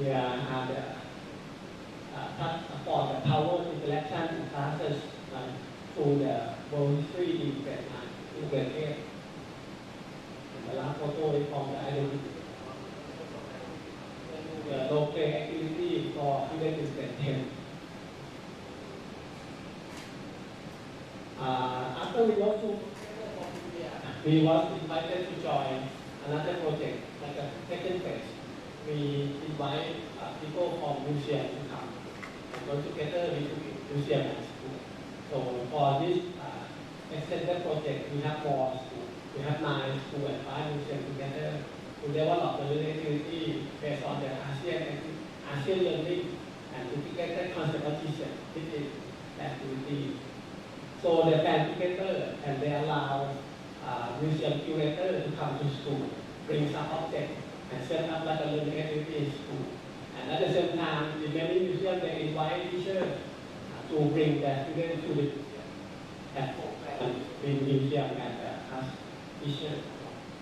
here are the for the power interaction classes through the world history in grade 9, in grade 8. And the last photo is from the identity. The role play activity for students in grade 10. After we go to we was invited to join another project, like a second phase. We invite people from museum to come and go together with museum and school. So for this extended project, we have 4 schools. We have 9 schools and 5 museums together to develop the learning activity based on the ASEAN learning and integrated concept of teaching within the activity. So they plan together and they allow museum curator to come to school, bring some objects, and set up like a learning activity in school. And at the same time, in many museums, they invite teachers to bring their students to the museum and program in museum and as teachers.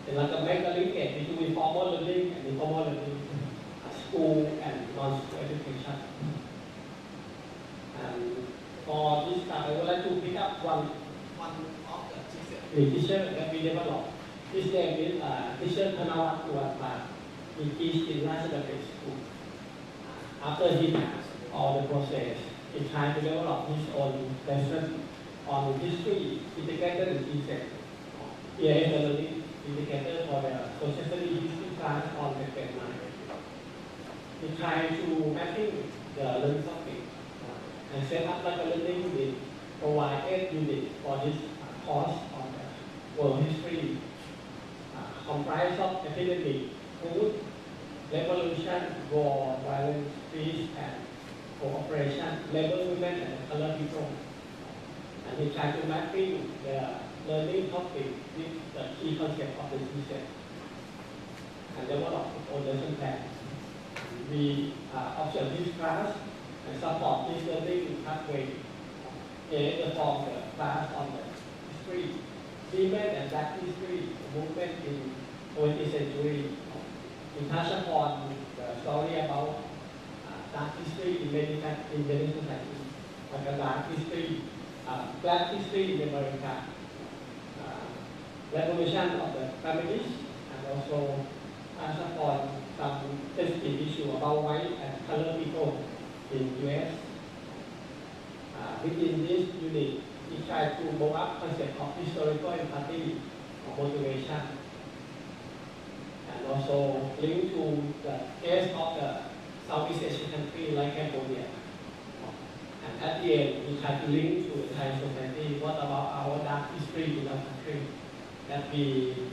And like to make a linkage between formal learning and informal learning, school and non-school education. And for this time, I would like to pick up one of the teacher that we developed. His name is teacher Thanawat Tuatma. He teaches in National School. After he passed all the process, he tried to develop his own lesson on history integrated in teaching. Here is the learning indicator for the social studies history class on the grade 9. He tried to mapping the learning topic and set up like a learning unit, provide 8 units for this course on the world history, comprised of epidemic, food, revolution, war, violence, peace, and cooperation, labor movement, and color people. And he tried to mapping the learning topic with the key concept of the teacher and develop a lesson plan. We observe this class and support this learning pathway in the form of the class on the history, women and black history, movement in 20th century. We touch upon the story about dark history in many societies, like a dark history, black history in America, revolution of the families, and also touch upon some sensitive issue about white and color people in US. Within this unit, we try to move up concept of historical empathy or motivation, and also link to the case of the Southeast Asian country like Cambodia. And at the end, we try to link to the Thai society. What about our dark history in our country that we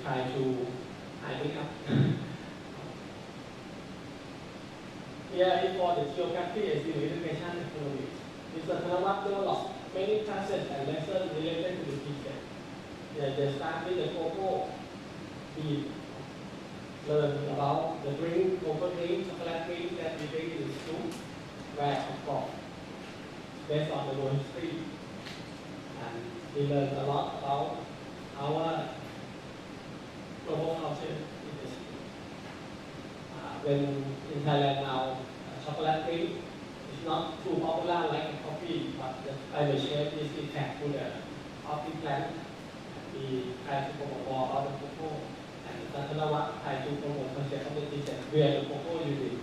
try to hide up? Here is for the geography and civil education economics. Mr. Thanawat developed many classes and lessons related to the teacher. They start with the cocoa. We learn about the drink, cocoa drink, chocolate drink that we drink in school, where of course, based on the world history. And we learn a lot about our global culture in the school. When in Thailand now, chocolate drink is not too popular like coffee, but the climate change is impact to the coffee plant. We try to promote more about the cocoa, and Thanawat try to promote concept of the teacher where the cocoa unit.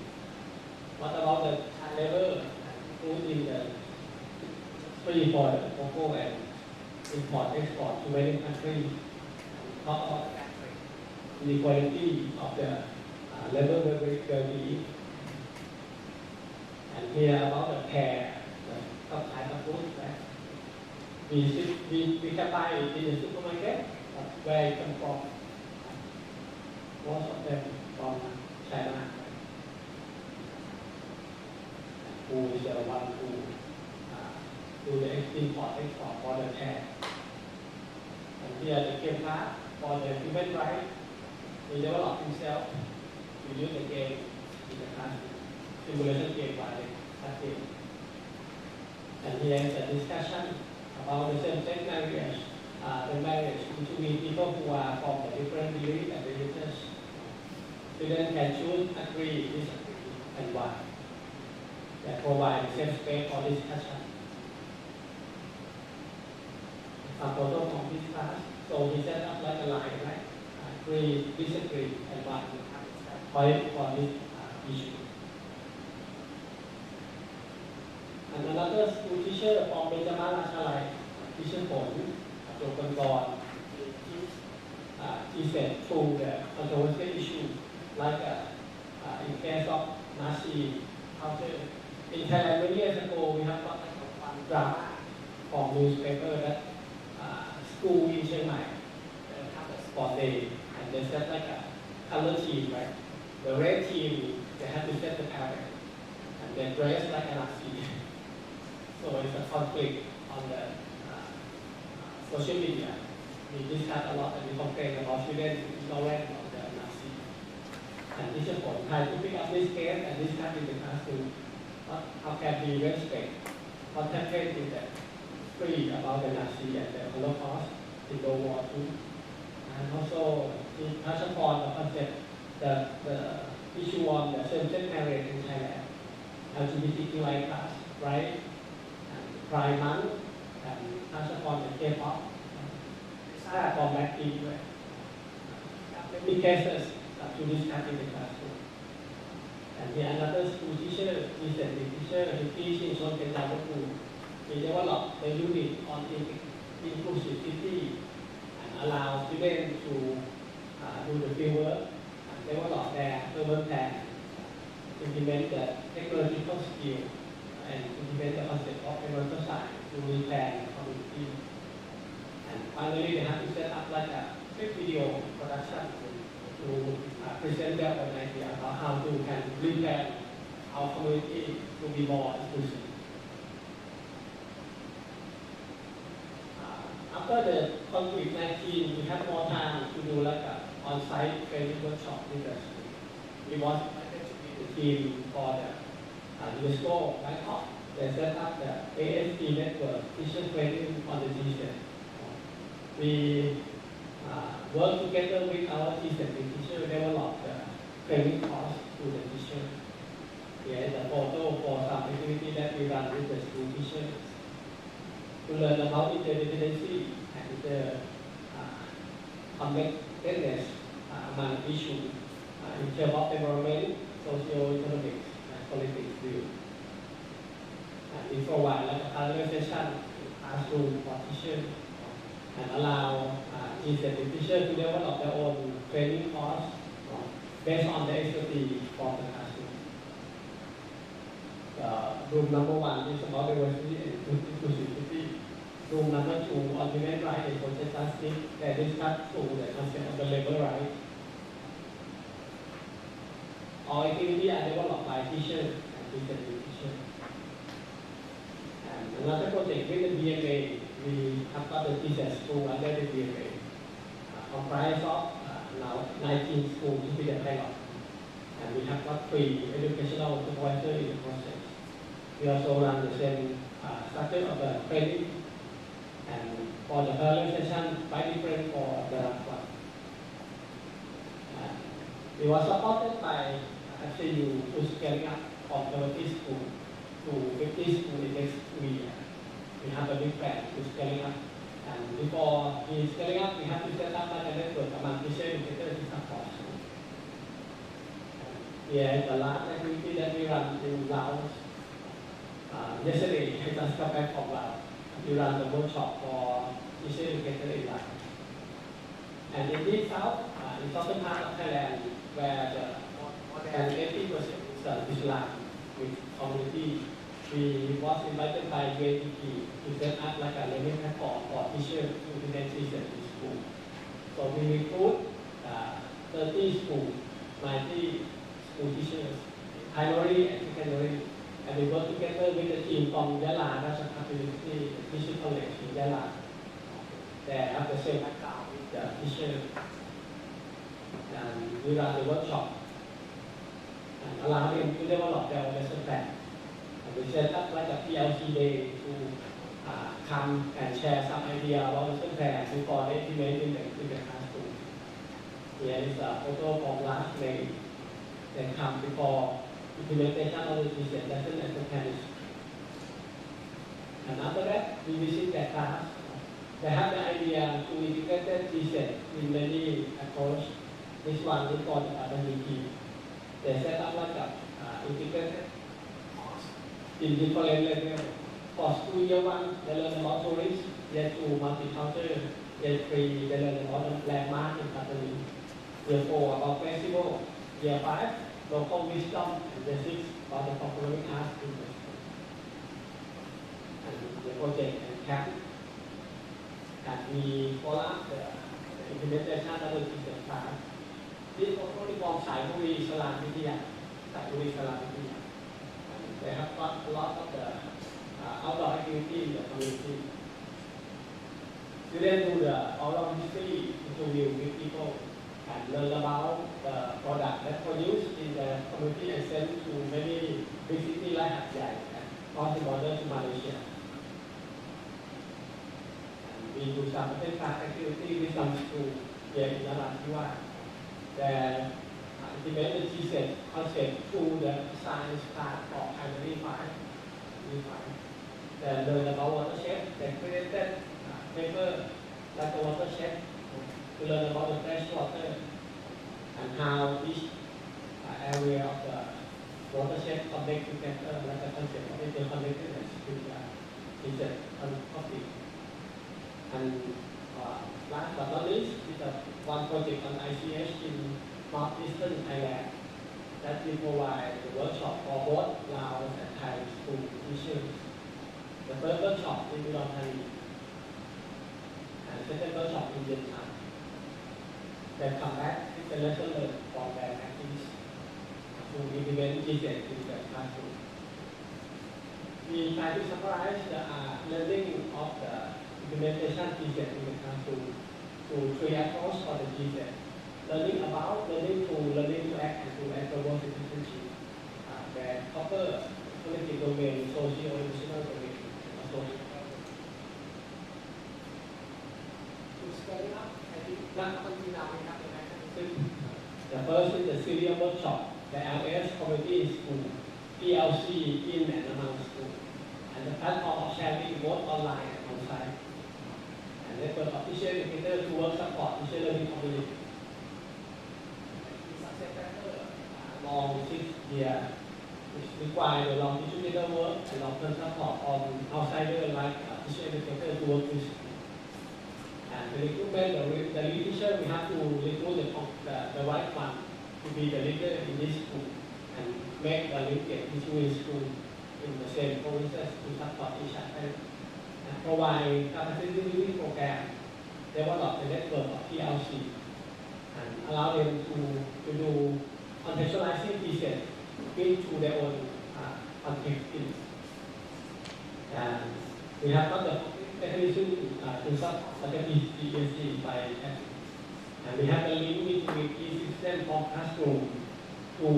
What about the labor and food in the free for the cocoa and import export to many countries? Talk about the quality of the labor well-being. And here about the pear, the type of fruit that we can buy in the supermarket, but where it comes from? Most of them from China. Who is the one who do the import export for the pear? And here the game part for the human rights. He developed himself to use the game in the classroom. Simulation game by that game. And here is a discussion about the same-sex marriage, the marriage between people who are from the different beliefs and religions. Students can choose, agree, disagree. and why. That provide a safe space for discussion. Some photo from this class. So he set up like a line, right? Agree, disagree, and why. Point for this issue. And another school teacher from Benjamin Rashalai, teacher Phone, Jokan he said through the controversial issue, like in case of Nazi culture. In Thailand, many years ago, we have got one drama from newspaper that school in Chiang Mai have a sport day, and they set like a color team, right? The red team, they have to set the parent, and they dress like a Nazi. So it's a conflict on the social media. We discuss a lot and we complain about students ignorant of the Nazi. And this is what try to pick up this case and discuss in the classroom. How can we respect what happened in the free about the Nazi and the Holocaust in World War II. And also he touched upon the concept that the issue on the same-sex marriage in Thailand, LGBTQI+, right? And Pride Month, and touched upon the K-pop. From that team, many cases to discuss in the classroom. And the another school teacher, is a teacher, he teaches in Son Kenjawaku. He developed the unit on inclusivity and allow students to do the field work and develop their urban plan, implement the technological skill, and implement the concept of environmental science to replan community. And finally, they have to set up like a quick video production to present their own idea about how to can replan our community to be more inclusive. After the COVID-19, we have more time to do like a on-site training workshop in the school. We want to be the team for the UNESCO Bangkok. They set up the ASD network, teacher training on the teacher. We work together with our teacher develop the training course to the teacher. Here is a photo for some activity that we run with the school teachers to learn about interdependency and the connectedness among issues in terms of environment, socio-economics, and politics view. And we provide like a parallel session classroom for teachers and allow teachers to develop their own training course based on the expertise for the classroom. Room number 1 is about diversity and inclusivity. Room number 2 on human rights and social justice. They discuss through the concept of the labor rights. All activities are developed by teachers and teachers. And another project with the BMA, we have got the teachers school under the BMA, comprised of now 19 schools to be the pilot. And we have got 3 educational supervisors in the process. We also run the same structure of the training, and for the parallel session, by different for the last one. We were supported by FCU to scaling up from 30 schools to 50 schools in next 2 years. We have a big plan to scaling up. And before we scaling up, we have to set up like a network among teachers and educators to support. Here, the last activity that we run in Laos. Yesterday, I just got back from Laos. We ran the workshop for teachers and educators in Laos. And in this southern part of Thailand, where more than 80% is Islam with community, we was invited by UATP to set up like a learning platform for teachers to implement systems in school. So we recruit 30 schools, 90 school teachers, primary and secondary, and we work together with the team from Yala National University, Teaching College in Yala. They have the same background with the teachers, and we run the workshop and allow them to develop their own lesson plan. And we set up like a PLC day to come and share some idea about lesson plan before they implement in the classroom. Here is a photo from last May. They come before implementation of the GCSE lesson as a chemist. And after that, we visit their class. They have the idea to integrate the GCSE in many approaches. This one is called the They set up like a integrated in different levels. For school year 1, they learn about tourism. Year 2, multicultural. Year 3, they learn about landmark in Italy. Year 4, about festival. Year 5, local wisdom. And year 6, about the performing arts in the school. And the project and camp. And we follow up the implementation of the GCSE class. This only forms Saibury Salam India. Saibury Salam India. They have got a lot of the outdoor activity in the community. Students do the oral history interview with people and learn about the product that produced in the community and sent to many big cities like Hat Yai and cross the border to Malaysia. And we do some class activity with some schools here in Narathwada. They implement the GCSE concept through the science class of primary 5. They learn about watershed. They created paper like a watershed to learn about the fresh water and how each area of the watershed connect together, like a concept of interconnectedness with the GCSE topic. And last but not least is one project on ICH in northeastern Thailand that we provide the workshop for both Lao and Thai school teachers. The first workshop in Udon Thani and the second workshop in Vietnam. They come back with the lesson learned from their practice to implement GCSE in the classroom. We try to summarize the learning of the implementation GCSE in the classroom to 3 approaches for the GCSE. Learning about, learning to act, and to enable citizenship. They cover political domain, socio-emotional domain, and social. To scale up, I think that now we have the mechanism. The first is the serial workshop, the LS community school, PLC in and among school, and the platform of sharing both online and on-site. And network of teacher educator to work support teacher learning community. Long 6 years, which require the long teacher work and long-term support on outsiders like teacher educator to work with. And the recruitment, the lead teacher, we have to recruit the right one to be the leader in this school and make the linkage between school in the same provinces to support each other. And provide capacity building program, develop the network of PLC, and allow them to do contextualizing pieces into their own context. And we have got the mechanism to support the GCSE by and we have the link between E-system from classroom to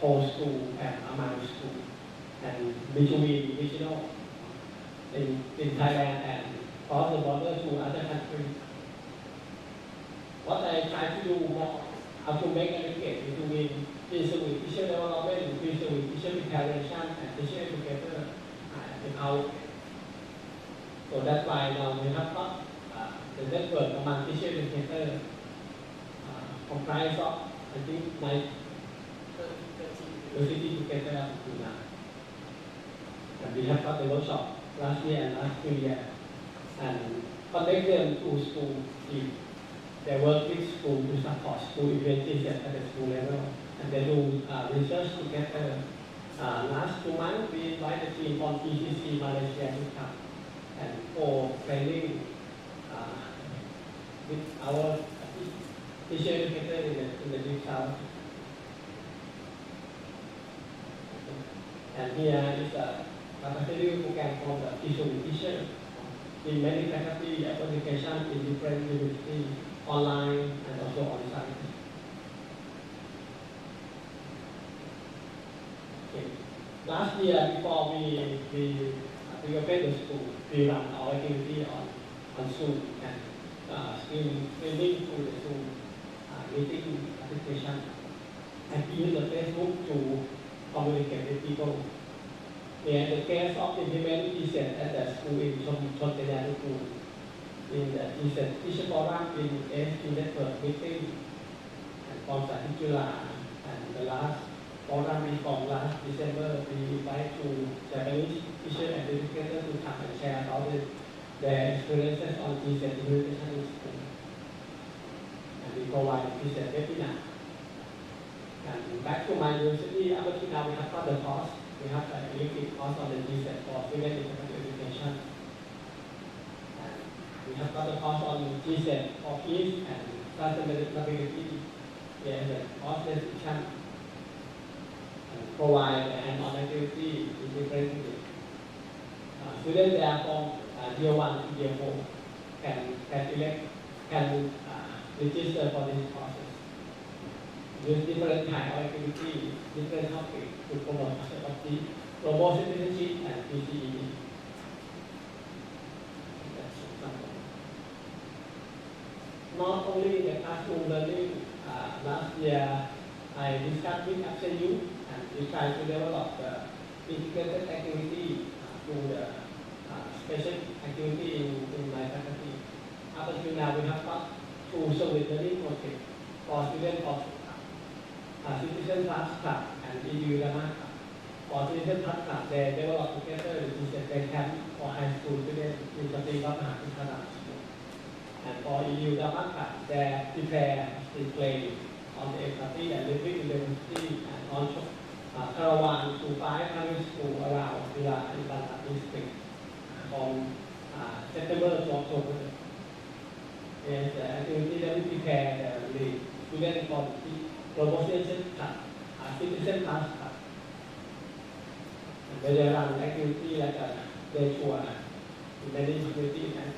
whole school and among school and between regional in Thailand and cross the border to other countries. What I try to do more, how to make a linkage between teacher development, teacher preparation, and teacher educator empowerment. So that's why now we have got the network among teacher educators comprised of, I think, 30 together up to now. And we have got the workshop last year and last 2 years, and connect them to school team. They work with school to support school events at the school level, and they do research together. Last 2 months, we invited the team from TCC Malaysia to come and for training with our teacher educator in the Deep South. And here is a capacity program for the teacher in many faculty application in different universities, online and also on site. Okay. Last year, before we opened the school, we run our activity on Zoom and streaming through the Zoom meeting application. And we use the Facebook to communicate with people. And the case of implementing GSET at the school in Chontenan School, in the GSET teacher forum in ASP network meeting from July, and the last forum is from last December. We invite to Japanese teachers and educators to come and share about their experiences on GSET implementation in school. And we provide GSET webinar. And back to my university, up until now we have got the course. We have an elective course on the GSET for student international education. And we have got the course on GSET for peace and sustainability. Yes, the course description and provide a hands-on activity in different students there from year 1 to year 4 can register for this process. Use different kind of activity, different topics to promote the global citizenship and PCE. Not only the classroom learning, last year I discussed with ASU and we tried to develop the integrated activity to the special activity in my faculty. Up until now we have got 2 service learning projects for students of Citizen Plus Club and EU Club. For Citizen Plus Club, they develop together the camp for high school students in Japan Thailand. And for EU Club, they prepare display on the expertise and living university and also caravan to 5 primary schools around Villa in Bangkok district from September to October. And the activity that we prepare the students for global citizen class, citizen class. And they run activity like a day tour in many communities and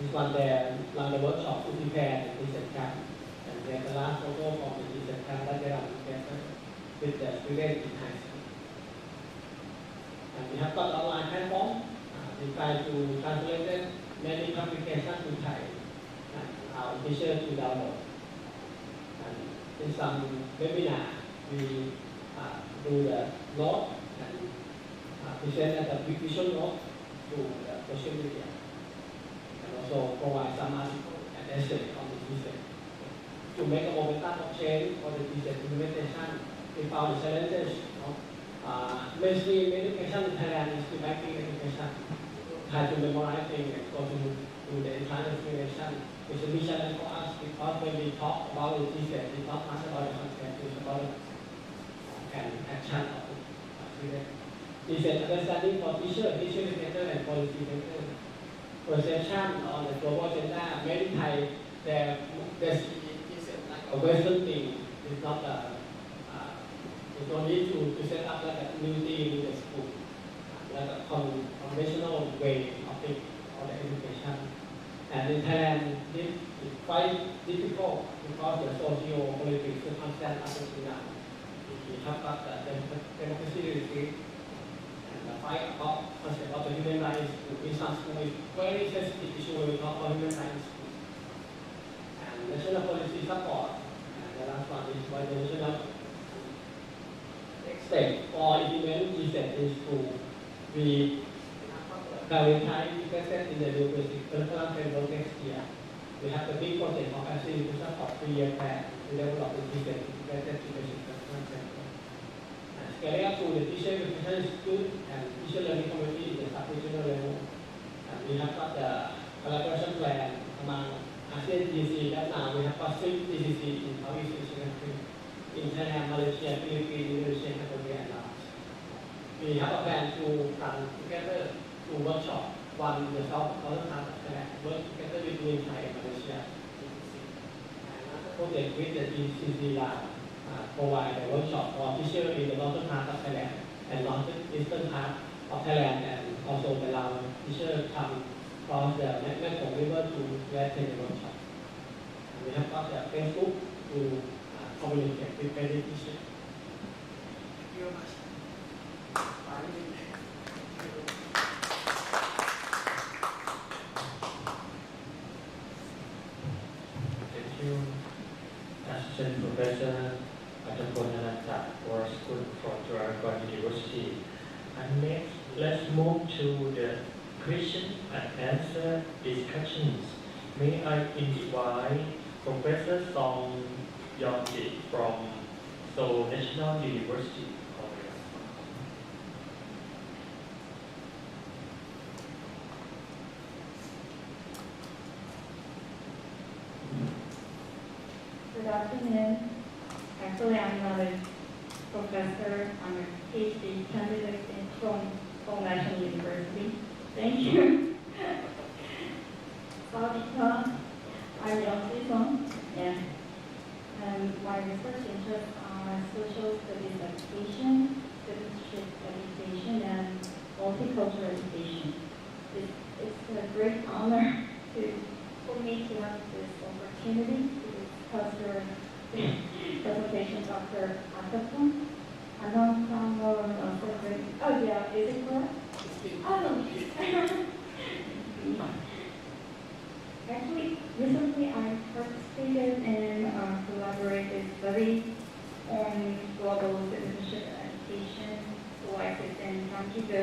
this one they run the workshop to prepare the citizen camp. And then the last photo from the citizen camp that they run together with the students in high school. And we have got online platform. We try to translate many publications to Thai and our teachers to download. And in some webinar, we do the note and present as a visual note to the social media. And also provide some article and essay on the GSET. To make a momentum of change for the GSET implementation, we found the challenges. Mainstream education in Thailand is the banking education. Try to memorize things and go to the entire explanation. It's a big challenge for us because when we talk about the GSET, it's not much about the concept, it's about an action of the student. GSET understanding for teacher, teacher educator, and policy maker. Perception on the global agenda. Many Thai, they see GSET like a Western thing. It's not a it's no need to set up like a new thing in the school, like a conventional way of thinking or the education. And in Thailand, this is quite difficult because the socio-political circumstance up until now. We have got the democracy retreat and the fight about concept of the human rights in some schools is very sensitive issue when we talk about human rights. And national policy support, and the last one is why the national step for implementing GSET is to be prioritize in the university curriculum framework next year. We have the big project of ASEAN to support 3-year plan to develop the GSET integrated education curriculum framework. Scaling up to the teacher education institute and teacher learning community in the sub-regional level. And we have got the collaboration plan among ASEAN GCC, and now we have got 6 GCC in Southeast Asian countries. In Thailand, Malaysia, Philippines, Indonesia, Cambodia, and Laos. We have a plan to run together to workshop, one in the south part of Thailand, work together between Thailand and Malaysia. And another project with the GCC lab provide a workshop for teachers in the northern part of Thailand and northeastern part of Thailand, and also allow teachers come across the Mekong River to attend the workshop. And we have got the Facebook to communicate with many teachers. Thank you very much. Thank you, Assistant Professor Atapon for Srinakarinwirot University. And next, let's move to the question and answer discussions. May I invite Professor Song Yong-Jit from Seoul National University, Korea. Good afternoon. Actually, I'm not a professor. I'm a PhD candidate from Seoul National University. Thank you. Sawadee-ka. I'm Yong Song, and my research interests are social studies education, citizenship education, and multicultural education. It's a great honor for me to have this opportunity to discuss your presentation, Dr. Atapon. And I'm from oh yeah, is it correct? Oh. Actually, recently I participated in a collaborative study on global citizenship education OICIS in Gyeonggi-do,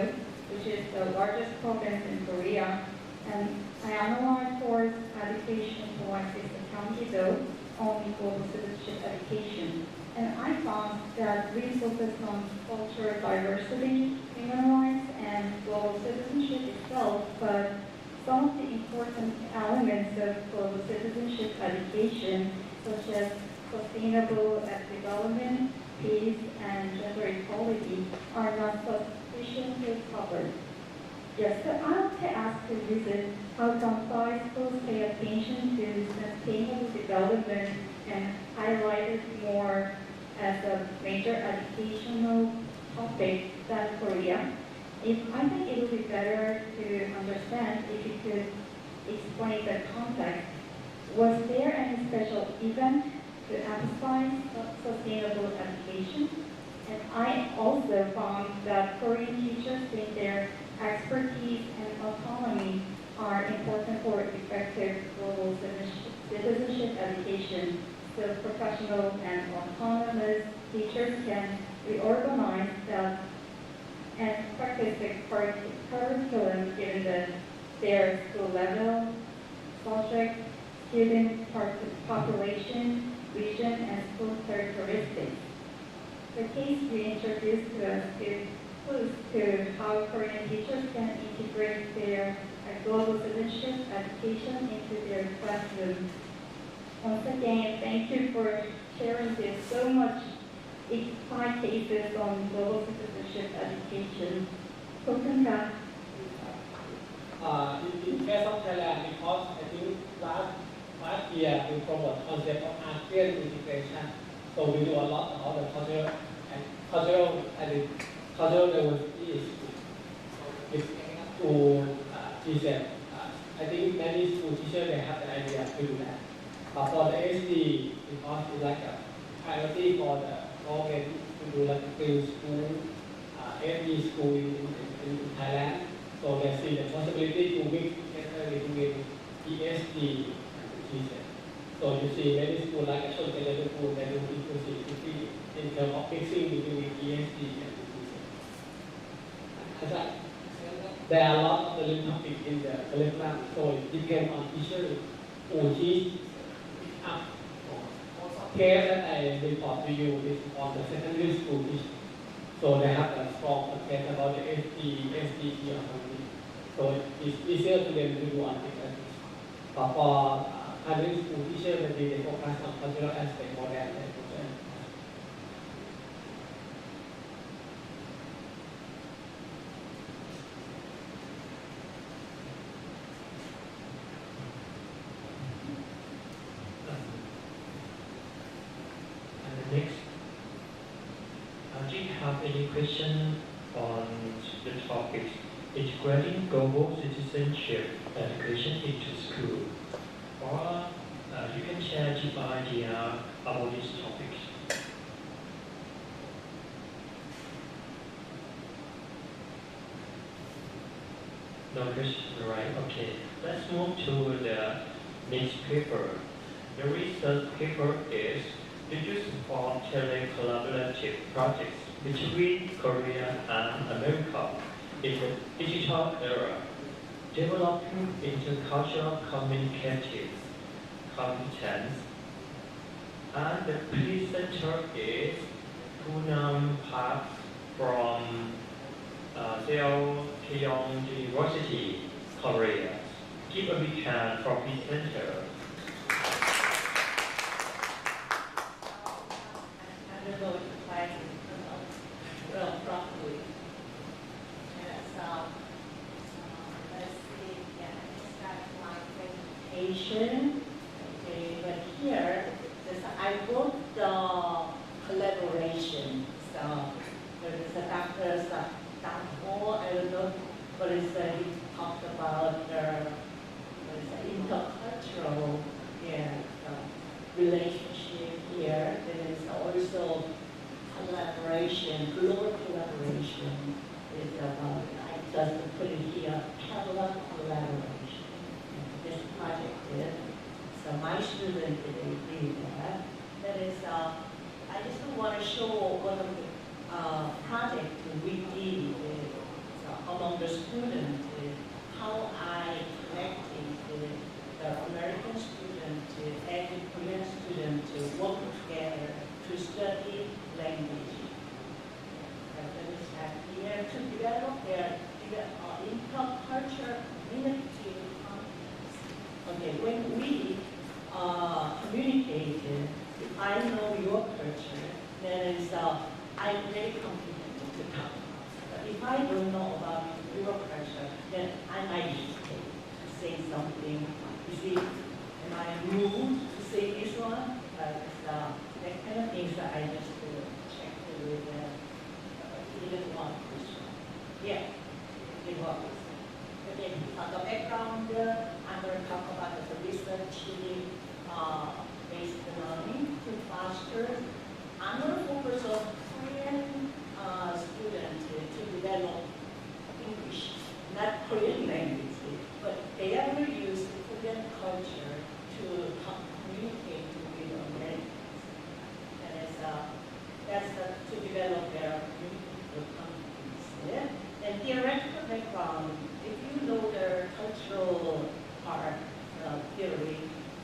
which is the largest province in Korea. And I analyzed course education OICIS in Gyeonggi-do on global citizenship education. And I found that we focus on cultural diversity, human rights, and global citizenship itself, but some of the important elements of global citizenship education, such as sustainable development, peace, and gender equality, are not sufficiently covered. Yes, so I want to ask the visit how some schools pay attention to sustainable development and highlight it more as a major educational topic than Korea. I think it would be better to understand if you could explain the context. Was there any special event to emphasize sustainable education? And I also found that Korean teachers think their expertise and autonomy are important for effective global citizenship education. So professional and autonomous teachers can reorganize and practice the curriculum given their school level, subject, student population, region, and school characteristics. The case we introduced to us gives clues to how Korean teachers can integrate their global citizenship education into their classroom. Once again, thank you for sharing this so much exciting cases on global citizenship education. Kokunka. In case of Thailand, because I think last year we promote concept of ASEAN integration, so we do a lot about the cultural diversity is to teach them. I think many school teachers they have the idea to do that. But for the SD, because it's like a priority for the government to do like a field school, SD school in Thailand. So they see the possibility to mix together between ESD and teacher. So you see many schools like a short school, they do inclusivity in terms of mixing between ESD and teacher. There are a lot of the topics in the curriculum, so it depends on teacher who teach up. Case that I report to you is on the secondary school teaching. So they have a strong content about the SDG or something. So it's easier to them to do on it. But for primary school teachers, maybe they focus on cultural aspect more than the Next, do you have any question on the topic integrating global citizenship education into school? Or you can share your idea about this topic. No question, right? Okay. Let's move to the next paper. The research paper is Did you support tele-collaborative projects between Korea and America in the digital era, developing intercultural communicative competence? And the presenter is Poonam Park from Seoul University, Korea. Give a big hand for presenter. I'm going to try to real properly. And so, let's see, yeah, I start my presentation. Okay, but here, I wrote the collaboration. So, there is a doctor's I don't know what is he talked about the intercultural relationship here. There is also collaboration, global collaboration is about, I just put it here, parallel collaboration. This project is, so my student did that. That is, I just want to show one of the projects we did among the students, how I connected the American student and the Korean student to work together to study language. Here to develop their intercultural community context. Okay, when we communicate, if I know your culture, then I'm very confident to talk. But if I don't know about your culture, then I might hesitate to say something. You see, am I rude to say this one? But that kind of things that I just checked with even one question. Yeah, it was. Okay, the background, I'm going to talk about the research based learning to foster. I'm going to focus on Korean students to develop English, not Korean language, but they ever use Korean culture to communicate with Americans. That's to develop their communicative competence. Yeah? And theoretical background, if you know their cultural part theory,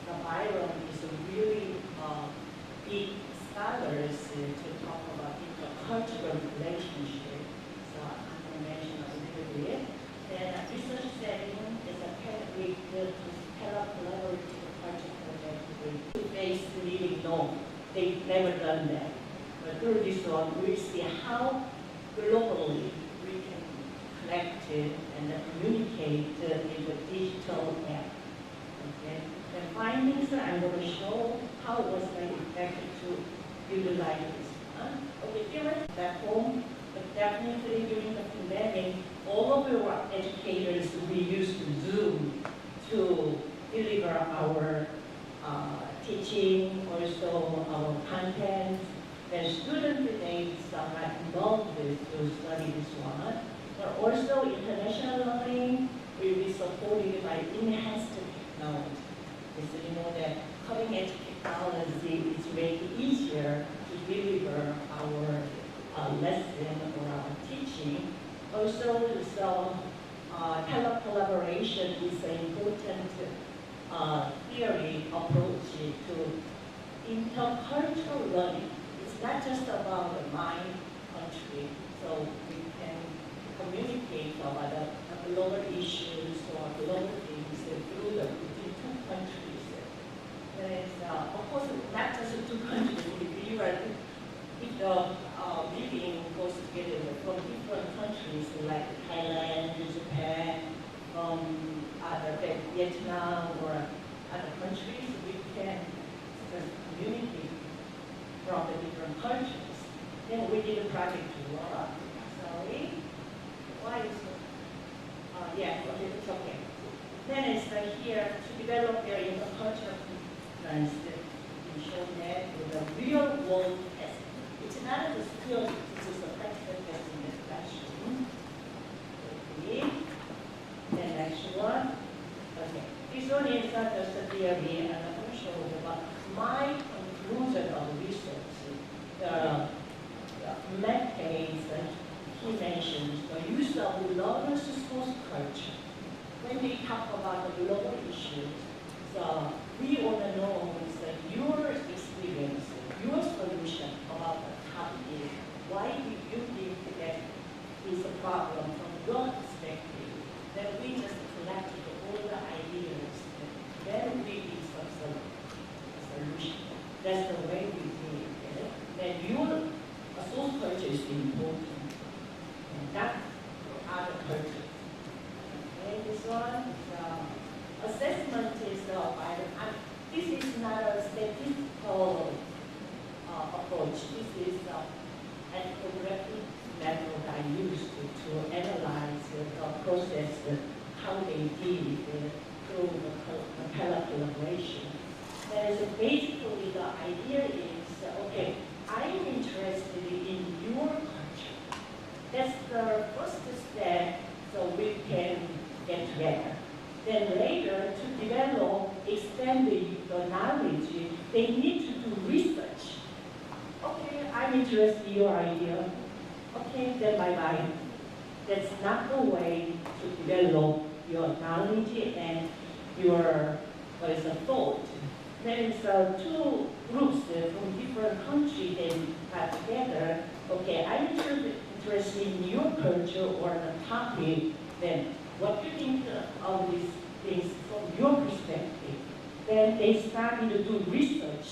the Byron is a really big scholars to talk about intercultural relationship. So I'm going to mention a little bit. Then research setting is a collaborative project project. Face really no, they've never done that. But through this one, we see how globally we can connect it and communicate in the digital app. Okay. The findings I'm going to show how it was very effective to utilize this. Okay, different platform, but definitely during the pandemic, all of our educators, we used Zoom to deliver our teaching, also our content. The students today are involved with to study this one, but also international learning will be supported by enhanced technology. So you know that cutting-edge technology is making it easier to deliver our lesson or our teaching. Also, collaboration is an important theory approach to intercultural learning. It's not just about my country, so we can communicate about the global issues or global things through the two countries. There is, of course, not just two countries. If the meeting goes together from different countries like Thailand, Japan, other Vietnam or other countries, we can communicate from the different countries. Then we did a project to Laura. Sorry. Why is it? Yeah, okay, it's okay. Then it's here to develop their intercultural competence. We show that with a real world test. It's not a skill, this is a practical test in this classroom. Okay. Then next one. Okay. This one is not just a theory, and I'm going to show you about my conclusion of research, the methods that he mentions, the use of learner's source culture. When they talk about the global issues, so we want to know is that your experience, your solution about the topic. Why do you think that is a problem from your perspective? Then we just collected all the ideas, and then we did some solution. That's the way we do it. Okay? Then your source culture is important, and that other culture. Okay, this one is assessment is by the. This is not a statistical approach. This is ethnographic method I used to analyze the process, how they did through the collaboration. And so basically the idea is, okay, I'm interested in your culture. That's the first step, so we can get together. Then later, to develop, extend the knowledge, they need to do research. Okay, I'm interested in your idea. Okay, then bye-bye. That's not the way to develop your knowledge and your thought. Then two groups from different countries they got together. Okay, I'm interested in your culture or the topic. Then what do you think of these things from your perspective? Then they started to do research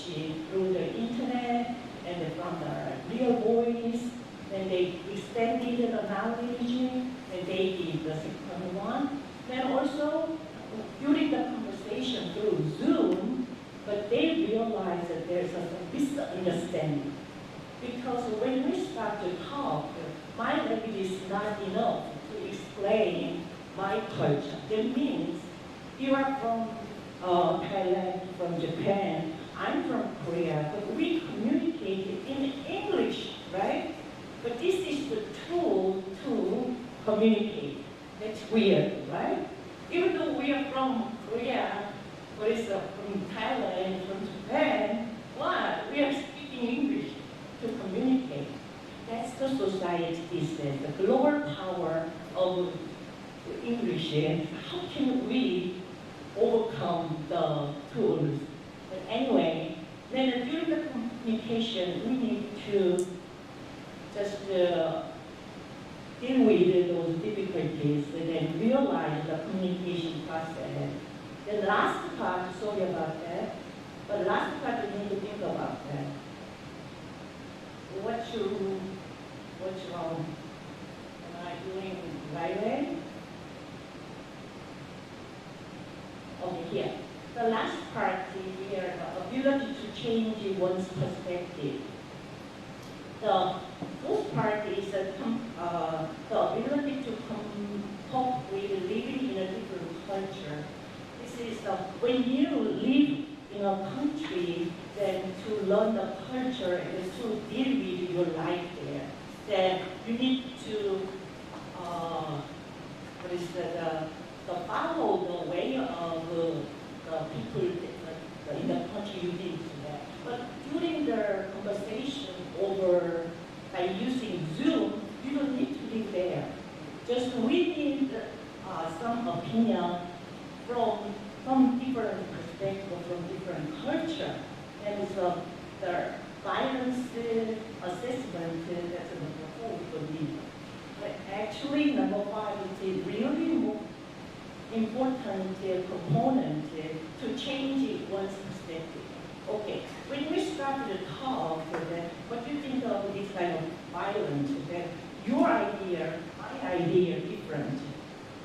through the internet and from the real voice. Then they extended the knowledge and they did the second one. Then also during the conversation through Zoom, but they realized that there's a misunderstanding. Because when we start to talk, my language is not enough to explain my culture. That means you are from Thailand, from Japan, I'm from Korea, but we communicate in English, right? But this is the tool to communicate. That's weird, right? Even though we are from Korea, or is from Thailand, from Japan, what? We are speaking English to communicate. That's the society these days, the global power of English. And how can we overcome the tools? But anyway, then during the communication, we need to just deal with those difficulties and then realize the communication process. The last part, sorry about that, but last part you need to think about that. What's wrong? Am I doing the right way? Okay, here. The last part here, the ability to change one's perspective. The first part is the ability to cope with living in a different culture. This is when you live in a country, then to learn the culture and to deal with your life there, then you need to follow the way of the people in the country you live in. But during the conversation over by using Zoom, you don't need to live there. Just we need some opinion from different perspectives, from different culture. And so the violence assessment, that's number 4 for me. But actually, number 5 is really more important component to change one's perspective. Okay, when we started to talk, what do you think of this kind of violence? That your idea, my idea, different.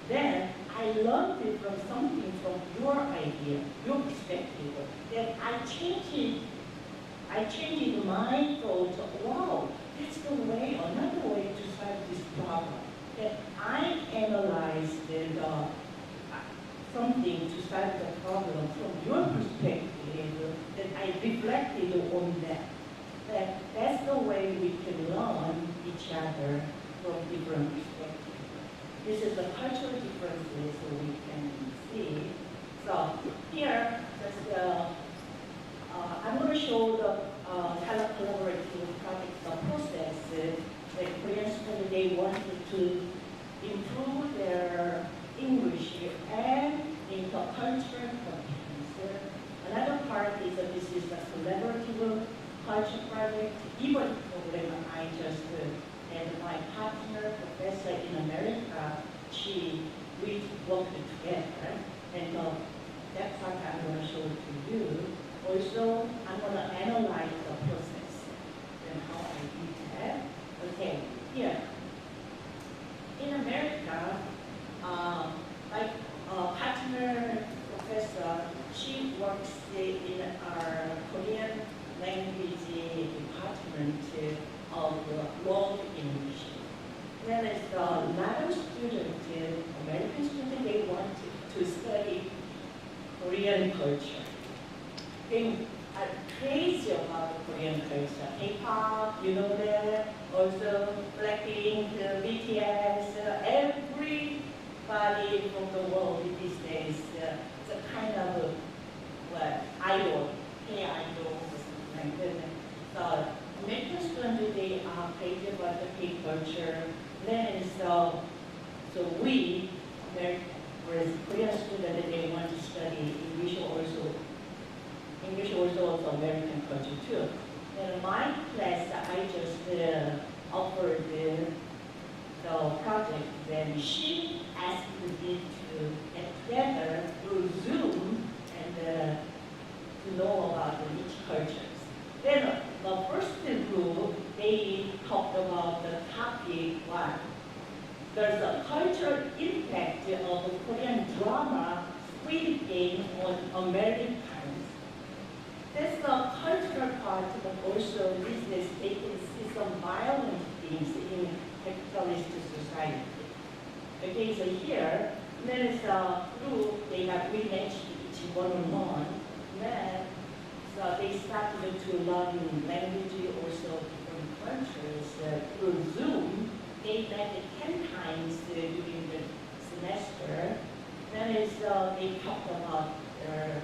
Then I learned it from something from your idea, your perspective. Then I changed my thought. Wow, that's the way, another way to solve this problem. Then I analyzed something to solve the problem from your perspective, that I reflected on that. That's the way we can learn each other from different perspectives. This is the cultural differences we can see. So here, just I'm going to show the to improve their English and intercultural competence. Another part is that this is a collaborative culture project. Even program I just and my partner, professor in America, we worked together, and that's what I'm going to show to you. Also, I'm going to analyze the process and how I did that. Okay, here. In America, my partner professor, she works in our Korean language department of world English. Whereas a lot of students, American students, they want to study Korean culture. They are crazy about Korean culture. K-pop, you know that. Also Blackpink, BTS, everybody from the world these days, it's a kind of idol, K-idol or something like that. So American students, they are crazy about the K-culture. Then so we, whereas Korean students, they want to study English also American culture too. In my class, I just offered the project. Then she asked me to get together through Zoom and to know about each cultures. Then the first group, they talked about the topic one. There's a cultural impact of Korean drama Squid Game on Americans. That's the cultural part, but also business. They can see some violent things in capitalist society. Okay, so here, there is a group, we matched each one-on-one. Then, so they started to learn language, also different cultures through Zoom. They met 10 times during the semester. Then they talked about their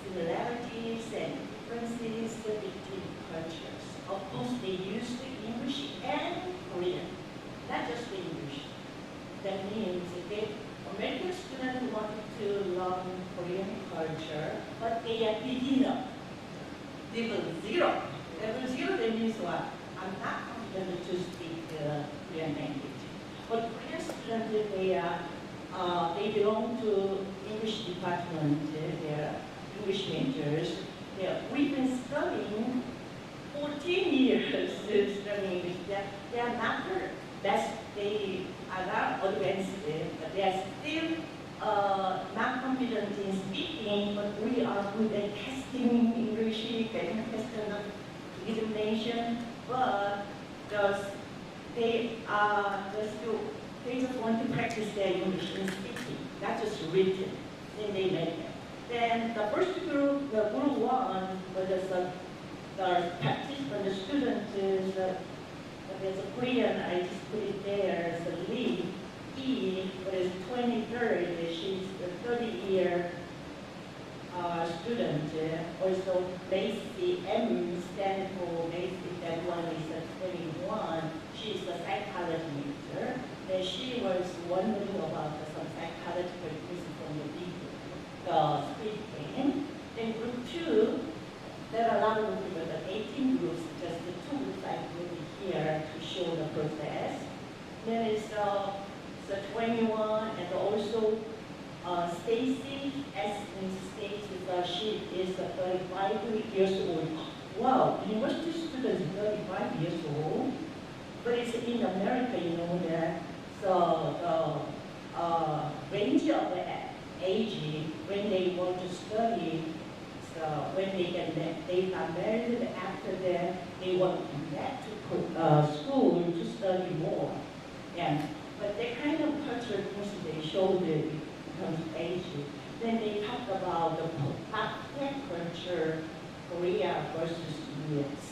similarities and differences between cultures. Of course, they used English and Korean, not just English. That means American students wanted to learn Korean culture, but they are beginner. Level 0. Level 0, that means what? I'm not confident to speak Korean language. But Korean students, they belong to English department. They're English majors. We've been studying 14 years studying English. They are not the best. They are not advanced, but they are still not confident in speaking, but we are good at testing English, getting tested on examination, but they just want to practice their English in speaking, not just written. Then they make it. Then the first group, the group 1, was the participant, the student is, there's a Korean, I just put it there, as a lead. E, but is 23rd, she's the 30-year student. Also, Macy M stands for Macy, that one is a 21. She's a psychology major. Then she was wondering about some psychological things from the video, the Squid Game. Then group 2, there are a lot of groups, but 18 groups, just the 2 groups I put here to show the process. Then it's the 21, and also Stacy, as in Stacy, she is 35 years old. Wow, university students 35 years old, but it's in America, you know that. So the range of the age when they want to study, so when they got married, after that they want to come back to school to study more. Yeah. But the kind of cultural things they showed in terms of age. Then they talked about the tech culture, Korea versus US.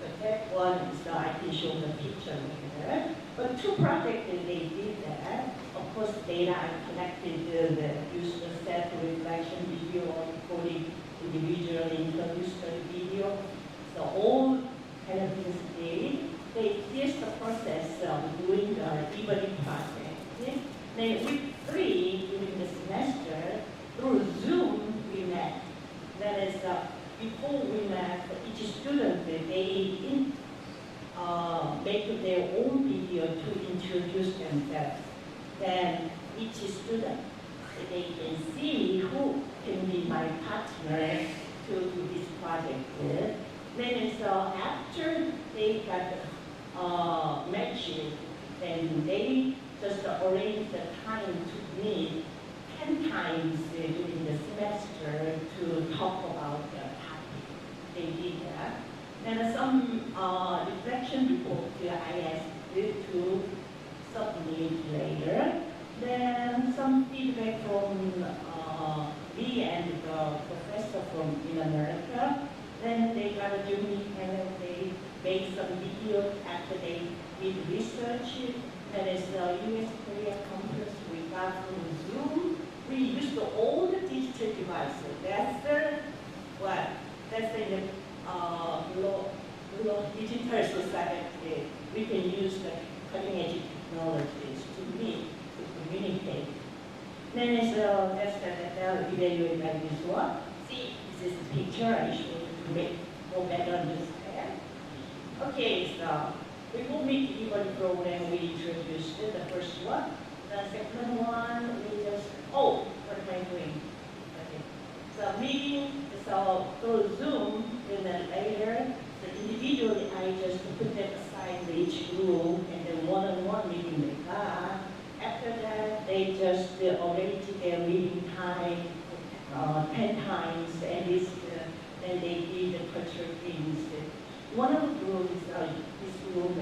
The tech one is I can show the picture later. But 2 projects they did that. Of course, data I collected the user set reflection video, recording individual interview study video. So all kind of things they did. here's the process of doing the evening project. Okay? Then week 3, during the semester, through Zoom, we met. That is, before we met, each student, they make their own video to introduce themselves. Then each student, they can see who can be my partner to do this project with. Then after they got matched, then they just arrange the time to meet 10 times during the semester to talk about the topic. They did that. And some reflection report I asked to submit later. Then some feedback from me and the professor from in America. Then they got a unique and they made some video after they did research. That is the US Korea conference we got from Zoom. We used all the digital devices. That's the what? That's the digital society. We can use the cutting edge technologies to meet, to communicate. Then that's the evaluate by visual. See, this is a picture I showed you to make more better understand. Okay, so before meet even program, we introduced the first one. The second one, we just, what am I doing? Okay. So meeting, so through Zoom, and then later, so individually, I just put them aside for each group, and then one-on-one meeting with God. After that, they just arrange their meeting time 10 times, and then they did the cultural things. One of the groups, this group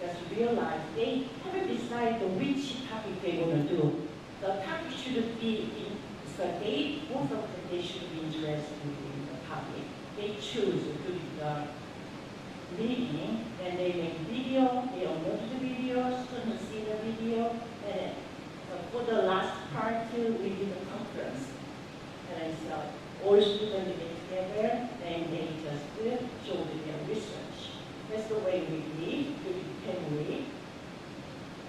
just realized they haven't decided which topic they want to do. The topic should be, so both of them, they should be interested in the topic. They choose to do the meeting, then they make video, they upload the video, students see the video, and for the last part, we did a conference. And so all students get together, and they just show their research. That's the way we did, we can read.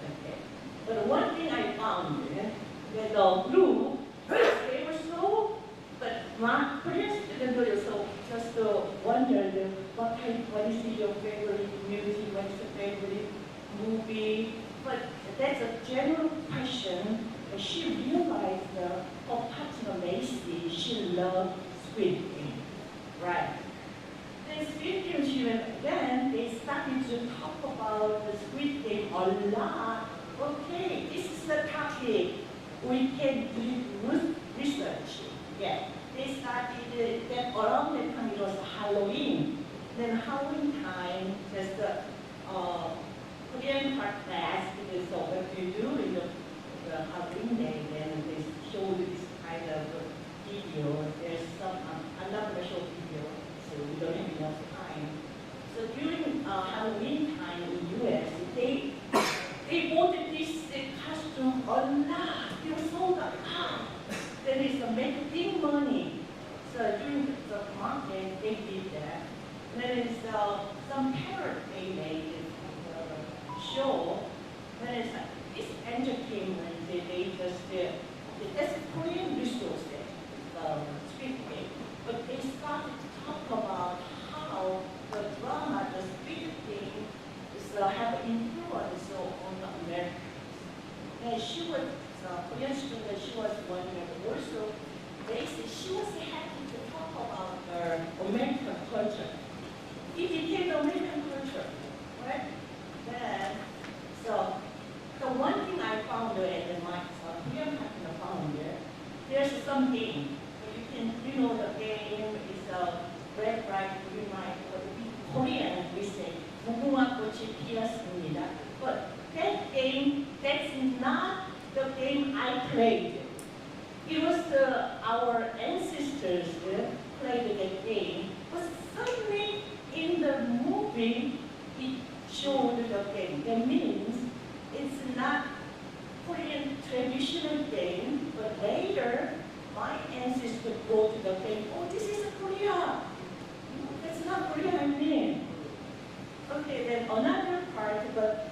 Okay. But one thing I found, that the group, they were so, but my Korean students were so just wondered what is your favorite music, what is your favorite movie. But that's a general question. She realized her partner Macy, she loved Squid Game, right? Then Squid Game, then they started to talk about the Squid Game a lot. Okay, this is the topic we can do research. Yeah, they started then around that time it was Halloween. Then Halloween time, there's the Korean part class. So what you do in the Halloween day, then they show you this kind of video. There's some, I'm not going to show video, so we don't have enough time. So during Halloween time in US, they bought this costume a lot. They were sold a lot. Then it's make big money. So during the market, they did that. And then it's some parrot they made show. Then it's entertainment. They just that's a Korean resource there, Squid Game. But they started to talk about how the drama, the Squid Game, is have influence on the Americans. And she was Korean student. She was one year also. Basically, she was happy to talk about her American culture. It became American culture, right? Then, so the one thing I found in my Korean partner found there's some game. You know the game is red, bright, green, white. In Korean we say 무궁화 꽃이 피었습니다. But that game, that's not the game I played. It was our ancestors played that game. But suddenly in the movie, it showed the game. That means it's not Korean traditional game, but later my ancestor brought the game. Oh, this is Korea. That's not Korea, I mean. Okay, then another part, but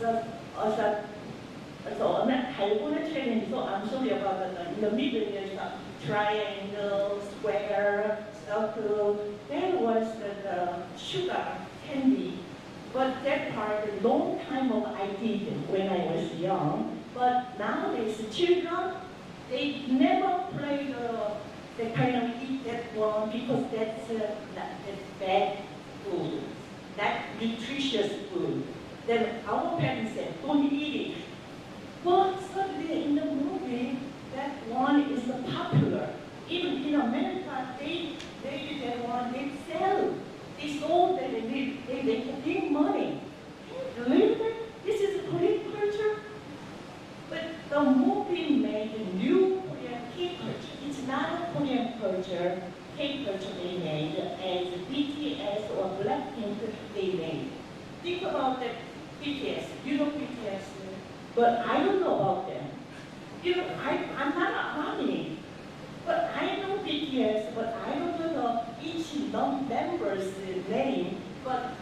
so I'm not California training, so I'm sorry about that. In the middle, there's a triangle, square, circle. There was the sugar candy. But that part, a long time ago, I did when I was young. But nowadays, children, they never play they kind of eat that one because that's bad food, not nutritious food. Then our parents said, don't eat it. But suddenly in the movie, that one is popular. Even in America, they did that one, they sell. They sold that and they make money. Can you believe that? This is Korean culture. But the movie made a new Korean K-culture. It's not a Korean culture, K-culture they made, as BTS or Blackpink they made. Think about that BTS. You know BTS, but I don't know about them. You know, I'm not an army, but I know BTS, but I don't know each member's name. But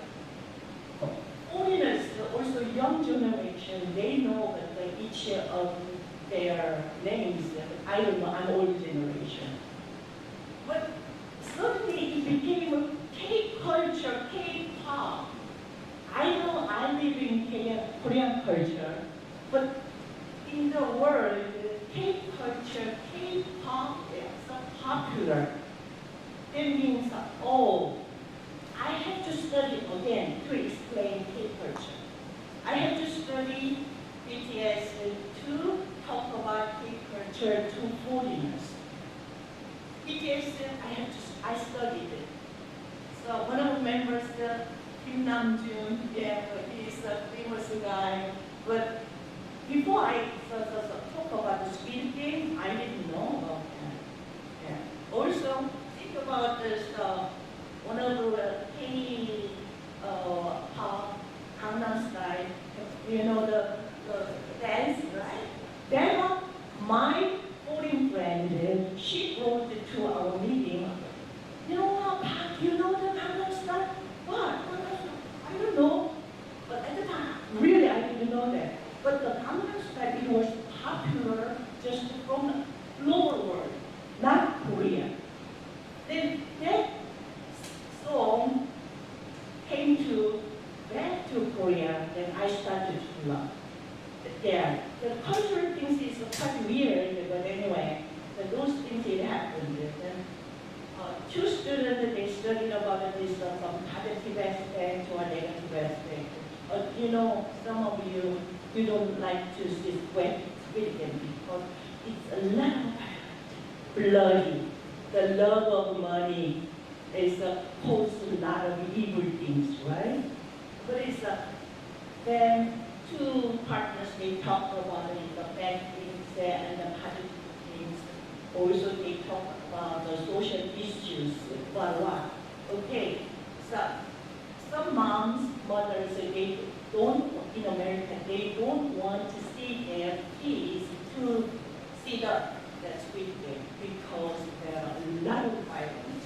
foreigners, also young generation, they know that each of their names. I don't know, I'm old generation. But suddenly it became a K-culture, K-pop. I know I live in Korean culture, but in the world, K-culture, K-pop is so popular. That means, oh, I have to study again to explain K-culture. I have to study BTS to talk about K-culture to foreigners. BTS, I studied it. So one of the members, Kim Namjoon, he's a famous guy. But before I talk about the Squid Game, I didn't know about that. Yeah. Also, think about this, one of the K-pop Gangnam Style, you know, the dance, right? Then my foreign friend, she brought it to our meeting. You know what, you know the Gangnam Style? What? I don't know. But at the time, really, I didn't know that. But the Gangnam Style, it was popular just from the lower world, not Korea. Then that song came back to Korea, then I started to love. Yeah, the cultural things is quite weird, but anyway, those things it happened. Then, two students, they studied about this from positive aspect to a negative aspect. You know, some of you don't like to see Squid Game because it's a lot of bloody. The love of money is causes a lot of evil things, right? But it's then two partners, they talk about it, the bad things and the positive things. Also, they talk about the social issues. What? Okay, so some mothers, they don't, in America, they don't want to see their kids to see that Squid Game because there are a lot of violence.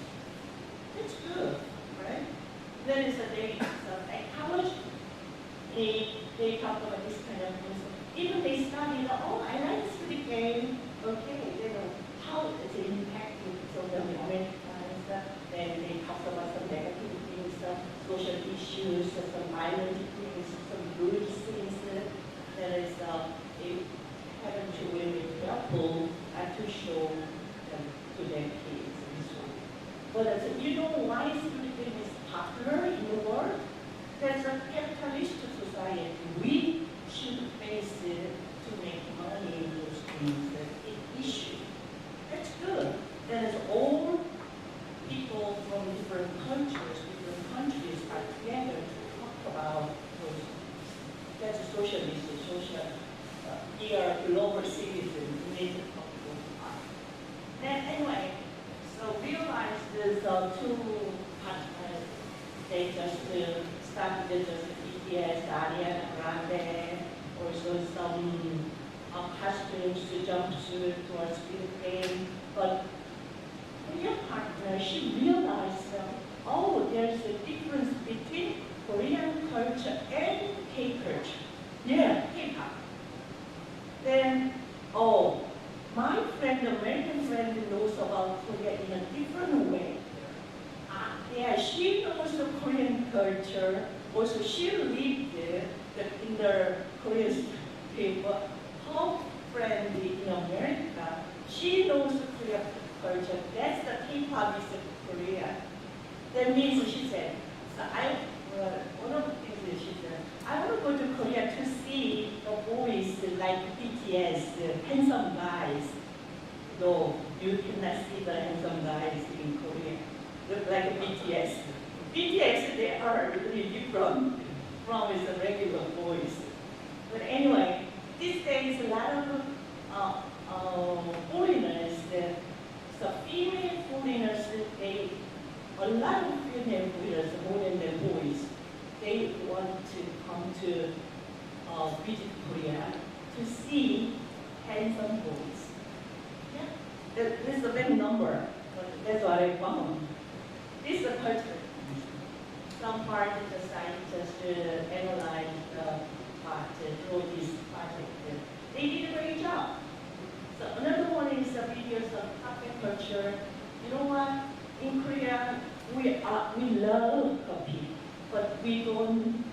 That's good, right? Then it's psychology. They talk about this kind of things. Even they study, oh, I like Squid Game. Okay, you know, how is it impacting so the Americans? Then they talk about some negative things, social issues, some violent things, some good things. That is, they haven't to really be careful to show them to their kids and so on. But you know why Squid Game is popular in the world? There's a capitalist society. We should face it to make money in those things that it issue. That's good. That is all people from different countries are together to talk about those. That's a social issue, social. We are global citizens. We need to talk about art. Then anyway, so realize there's two partners. They just started just BTS, Ariana Grande, also some costumes to jumpsuit towards Squid Game. But Korean partner, she realized, oh, there's a difference between Korean culture and K-culture. Yeah, K-pop. Then, oh, my friend, American friend, knows about Korea in a different way. Yeah, she knows the Korean culture. Also, she lived in the Korean people. Her friend in America, she knows the Korean culture. That's the K-pop is Korea. That means she said, so one of the things that she said, I want to go to Korea to see the boys like BTS, the handsome guys. No, you cannot see the handsome guys in Korea. Look like BTS. BTS, they are really different from the regular boys. But anyway, these days a lot of foreigners, so female foreigners, a lot of female foreigners, more than the boys, they want to come to visit Korea to see handsome boys. Yeah, this is a big number. That's what I found. This is a culture. Some part of the scientists analyze the part through this project. They did a great job. So another one is the videos of coffee culture. You know what? In Korea, we love coffee, but we don't.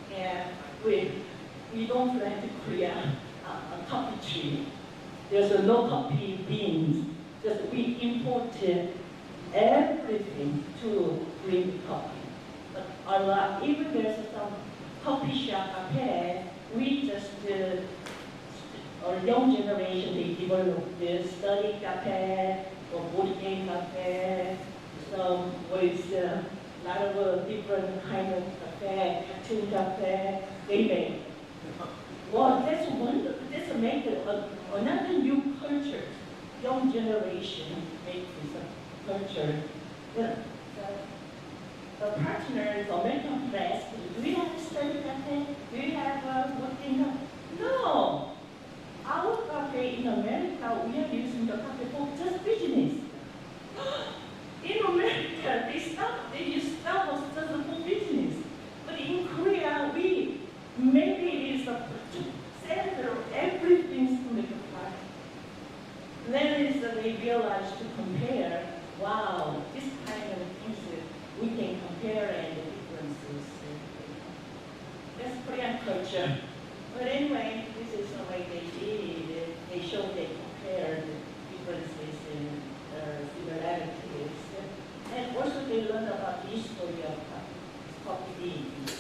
Yeah, we don't plant Korea a coffee tree. There's no coffee beans. Just we imported everything to bring coffee. But even there's some coffee shop cafe, we just, our young generation, they developed this study cafe or board game cafe, some with a lot of different kind of cafe, cartoon cafe, they make. Well, that's wonderful. That's make another new culture. Young generation make this culture. Yeah. The partners, American press, do you have a study cafe? Do you have a working cafe? No. Our cafe in America, we are using the cafe for just business. In America, they use Starbucks just for business. But in Korea, we maybe it is the center of everything to make a product. Then is that they realize to compare, wow, this kind of things we can compare and the differences. That's Korean culture. But anyway, this is the way they did it. They showed, they compared the differences and similarities. And also they learned about the history of coffee beans.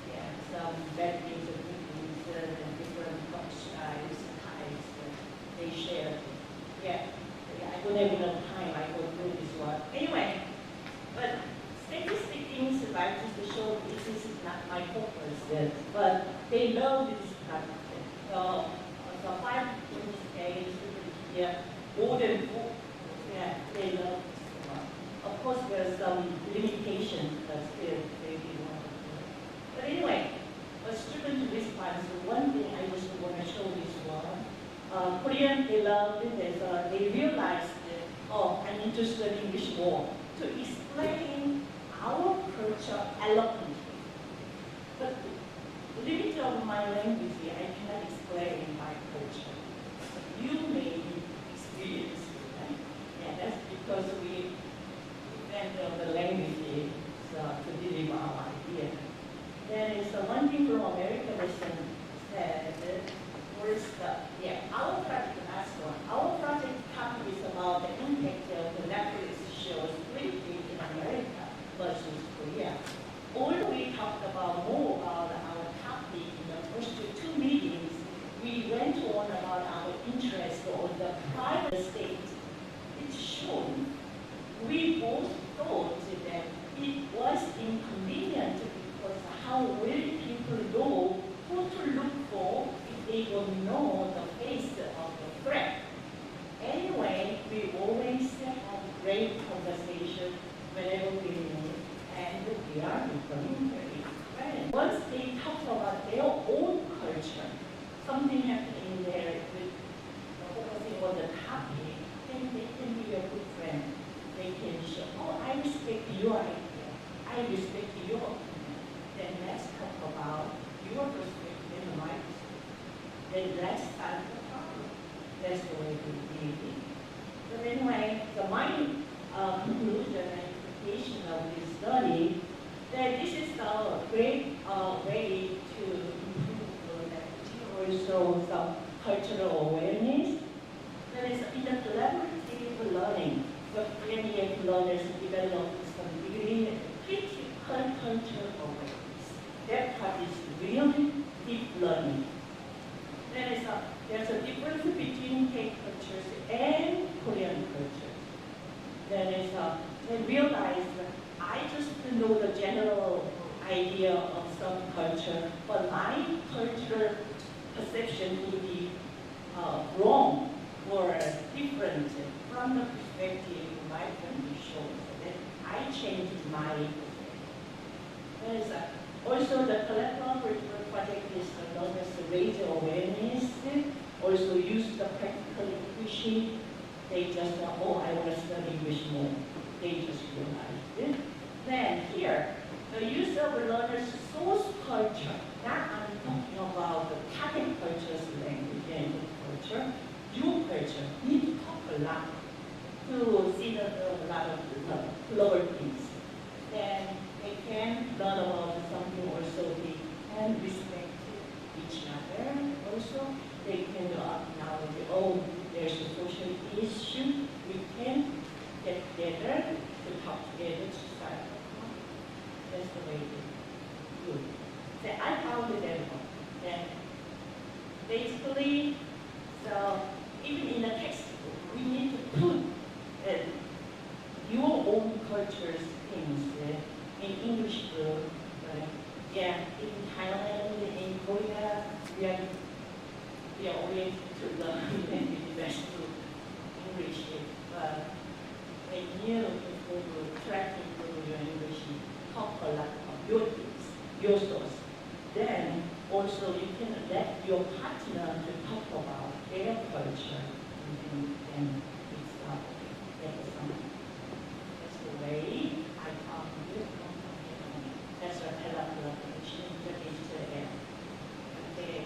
Yeah, some bad things and good things and different coffee styles, types they shared. Yeah, I don't have enough time, I go through this one. Anyway, but statistic things like just to show this is not my focus, yes. But they love this project. The 5 days, yeah, more than 4, yeah, they love this one. Of course, there's some limitations, but still, they want to do it. But anyway, a student response, one thing I just want to show this one. Korean, they loved it, they realized that, oh, I need to study English more to explain our culture eloquently. But the limit of my language, I cannot explain my culture. You may experience it, right? Yeah, that's because we invented the language to deliver our idea. Then it's one thing from America recent said, our project, the last one, our project topic is about the impact of the Netflix shows in America versus Korea. Although we talked about more about our topic in the first 2 meetings, we went on about our interest on the private state. It's shown. We both thought that it was inconvenient because how will people know who to look for if they don't know the face of the threat? Anyway, we always have great conversation whenever we meet, and we are becoming very friends. Once they talk about their own culture, something happening there with focusing on the topic, then they can be a good friend. They can show, oh, I respect your idea. I respect your opinion. Then let's talk about your perspective and my perspective. Then let's solve the problem. That's the way we do it. But anyway, so my conclusion and interpretation of this study, that this is a great way to improve also some cultural awareness. That is in the collaborative learning, the brilliant learners develop some degree of critical cultural awareness. That part is really deep learning. There's a difference between Thai cultures and Korean cultures. They realize that I just know the general idea of some culture, but my cultural perception would be wrong or different from the perspective my family shows. Then I changed my perspective. Also, the collaborative project is known as raise awareness. Also, use the practical English. They just oh, I want to study English more. They just realized it. Then here, the use of learners' source culture. Now I'm talking about the target culture's language and culture. Your culture need to talk a lot to see a lot of global things. Then they can learn about something also. They can respect each other. Also, they can acknowledge, oh, there's a social issue. We can get together to talk together to solve the problem. That's the way they do it. So I found it very well. Then basically, so even in the textbook, we need to put your own culture's things in English book. Yeah, in Thailand, in Korea, we are oriented to learn and invest to English. But when you try to improve your English, talk a lot of your things, your source. Then also you can let your partner to talk about their culture and it's that's the way I found this company. That's a collaboration that is there. Okay.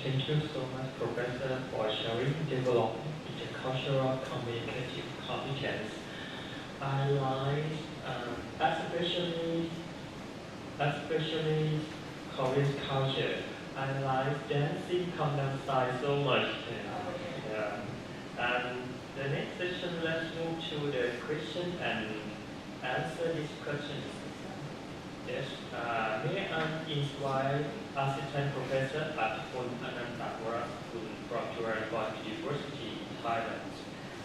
Thank you so much, Professor, for sharing developing intercultural communicative competence. I like, especially Korean culture. I like dancing Gangnam Style so much. Yeah. And the next session, let's move to the question and answer these questions. Yes, may I invite Assistant Professor Atpun Anantawarasun from Srinakarinwirot University, Thailand,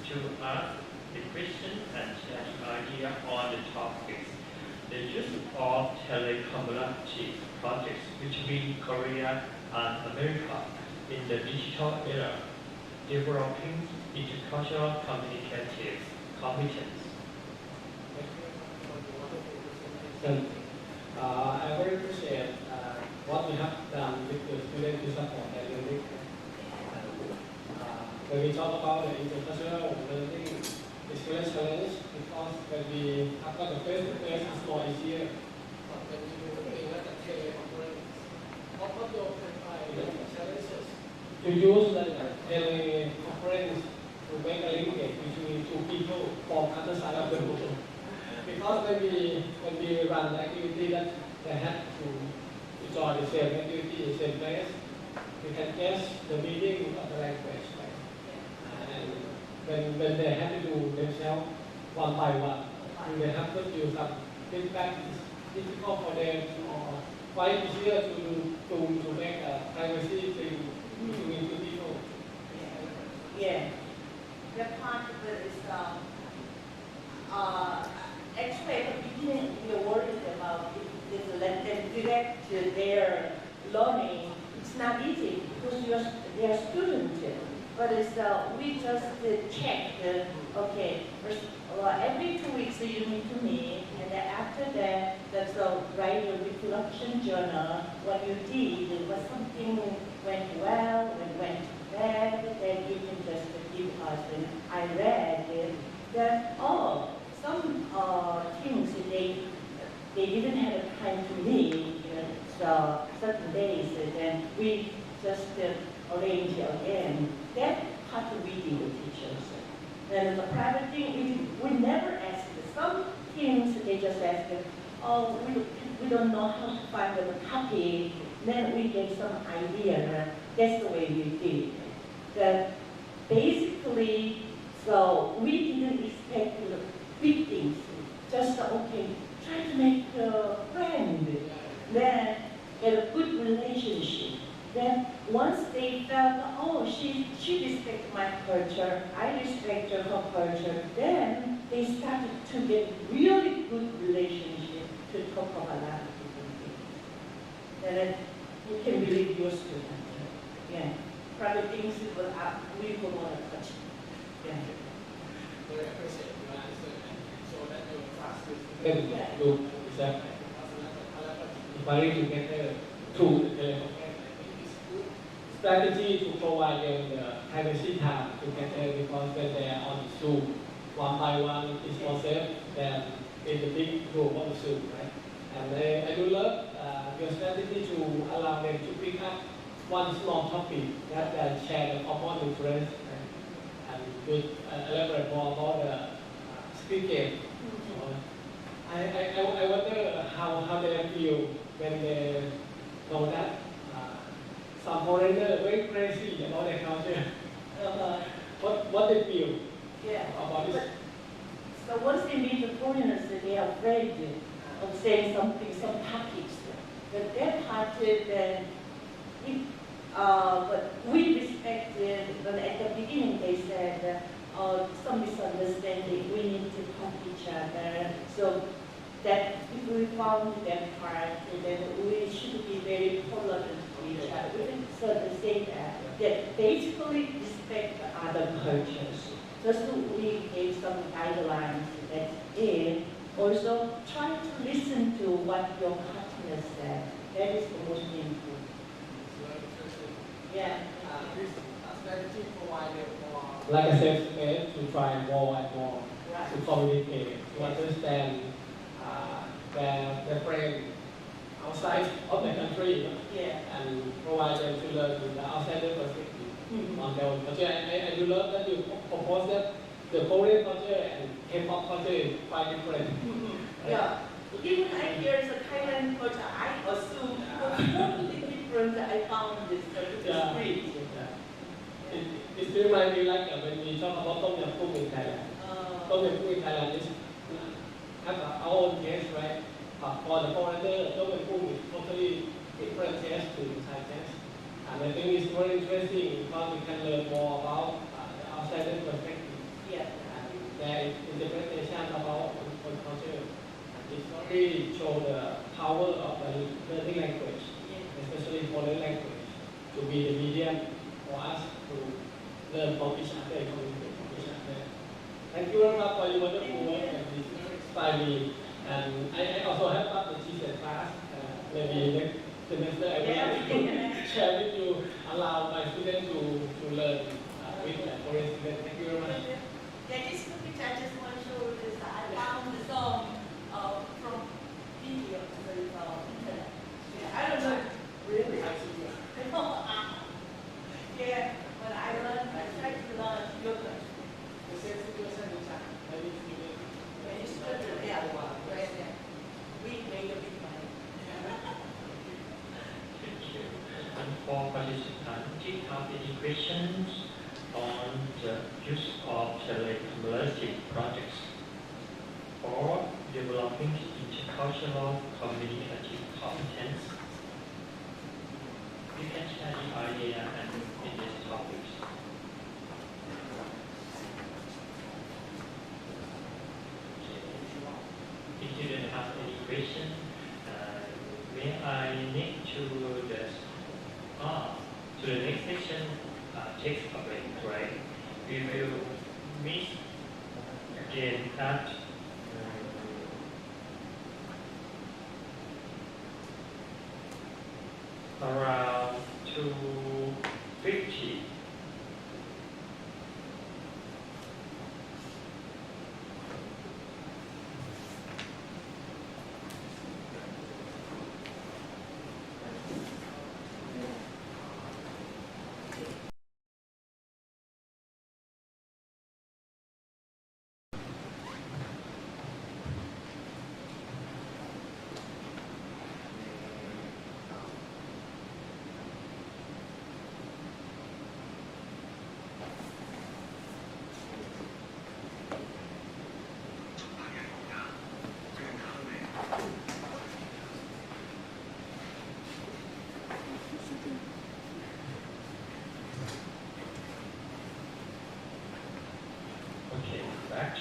to ask the question and share an idea on the topics. The use of telecollaborative projects between Korea and America in the digital era, developing intercultural communicative competence. I very appreciate what we have done with the students to support their learning. When we talk about the intercultural learning, it's very challenge because when we have got the face-to-face, it's more easier. But when you do the teleconference, what your challenges? To use the teleconference to make a linkage between two people from other side of the world. Because when we run the activity that they have to join the same activity, the same place, we can guess the meaning of the language. And when they have to do themselves one by one, they have to do some feedback. It's difficult for them or quite easier to make a privacy thing between two people. Yeah. That part of it is actually at the beginning we were worried about if let them direct their learning. It's not easy because they are students. But it's, we just checked, okay, every 2 weeks you need to meet, and then after that, that's a write a reflection journal. What you did, was something went well, and went that you can just give us. And I read that, oh, some teams, they didn't have time to meet so certain days, and then we just arrange again. That part we did with teachers. And the private thing, we never ask. Some teams, they just ask, oh, we don't know how to find the copy. Then we get some idea. That's the way we did. That basically, so we didn't expect big things. Just okay, try to make a friend. Then get a good relationship. Then once they felt, oh, she respects my culture, I respect her culture, then they started to get really good relationship to talk about a lot of different things. Then you can believe your student. Yeah. Private things we don't want to touch. Yeah. Very appreciate your answer and so that your class will do exactly. Inquiry together through the telephone. Strategy to provide them the privacy time together because when they are on Zoom, one by one is more safe than in the big group on Zoom, right? And I do love your strategy to allow them to pick up one small topic that they share the common interest and with elaborate more about the speed game. I wonder how they feel when they know that some foreigners are very crazy about their culture. What they feel about this? So once they meet the foreigners, they are afraid of saying something, some topics. But that part, but we respected, but at the beginning they said, some misunderstanding, we need to talk to each other. So that if we found that part, then we should be very tolerant to each other. We can sort of say that basically respect other cultures. Just we gave some guidelines that also try to listen to what your partner said. That is the most important. Yeah. Strategy provided more, like a safe space to try more and more, right, to communicate, to understand their friend outside of the country, and provide them to learn the outsider perspective on their own culture. I do love that you propose that the Korean culture and K-pop culture is quite different. Yeah. Even I hear the Thailand culture, I assume totally different. I found this street. It feels like when we talk about Tom Yum Goong in Thailand. Tom Yum Goong in Thailand is have our own taste, right? But for the foreigner, Tom Yum Goong is totally different taste to Thai taste. And I think it's very interesting because we can learn more about the outsider perspective. And their interpretation about one culture. It really shows the power of the learning language, especially foreign language, to be the medium for us to learn from each other, communicate from each other. Thank you very much for your wonderful work and this inspired me. And I also have got the GCSE class. Maybe next semester I will share with you, allow my students to learn with the foreign students. Thank you very much. Yeah, this picture I just want to show is that I found the song from video on the internet. Yeah, I don't know. Really? Yeah, when I learned, I tried to learn yoga. Yeah, right there. We made a big money. Thank you. And for participants, do you have any questions on the use of collaborative projects or developing intercultural communicative competence? You can share the idea and in these topics. If you don't have any question, may I need to the next section takes a break, right? We will meet again at around 2:50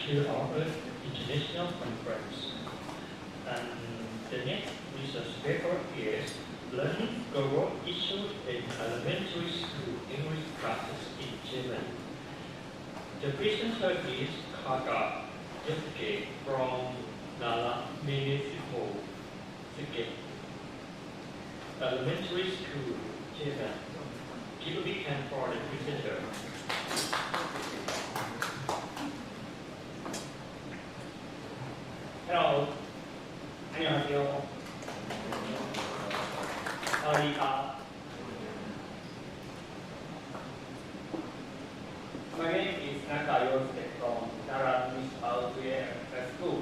to our international conference. And the next research paper is Learning Global Issues in Elementary School English Classes in Germany. The presenter is Kaga Yosuke from Nara Municipal Elementary School, Japan. Give a big hand for the presenter. Hello. 안녕하세요. 사와디카. My name is Srinakarinwirot from Thailand Municipal School.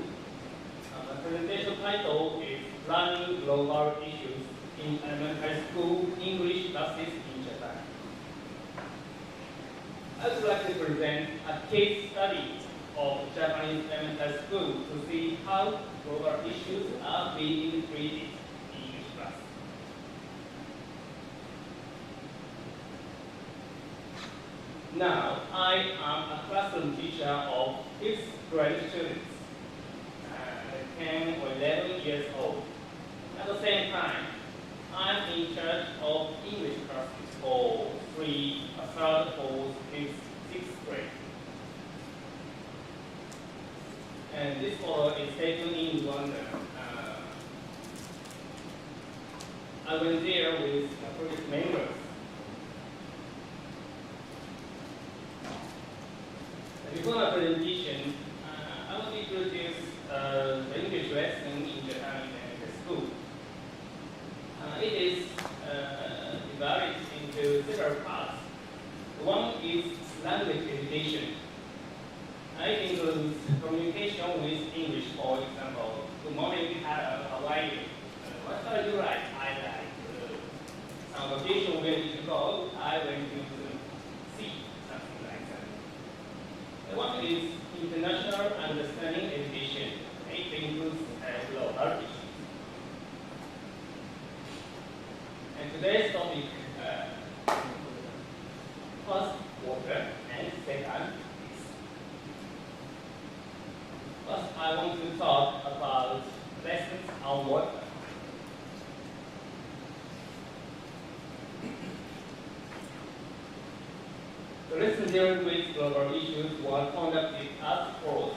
My presentation title is Learning Global Issues in Elementary School English Classes in Japan. I would like to present a case study of Japanese elementary school to see how global issues are being treated in English class. Now, I am a classroom teacher of 5th grade students, 10 or 11 years old. At the same time, I'm in charge of English classes for 3rd, 4th, 5th, 6th grade. And this photo is taken in Rwanda. I went there with the project members. Before my presentation, I want to introduce the English lesson in Japan elementary school. It is divided into several parts. One is language education. It includes communication with English, for example. Good morning, how are you? What are you like? I like some vacation where did you go? I went to sea, something like that. One is international understanding education. It includes global issues. And today's topic, first, water, and second, first, I want to talk about lessons on water. The lessons dealing with global issues were conducted as follows.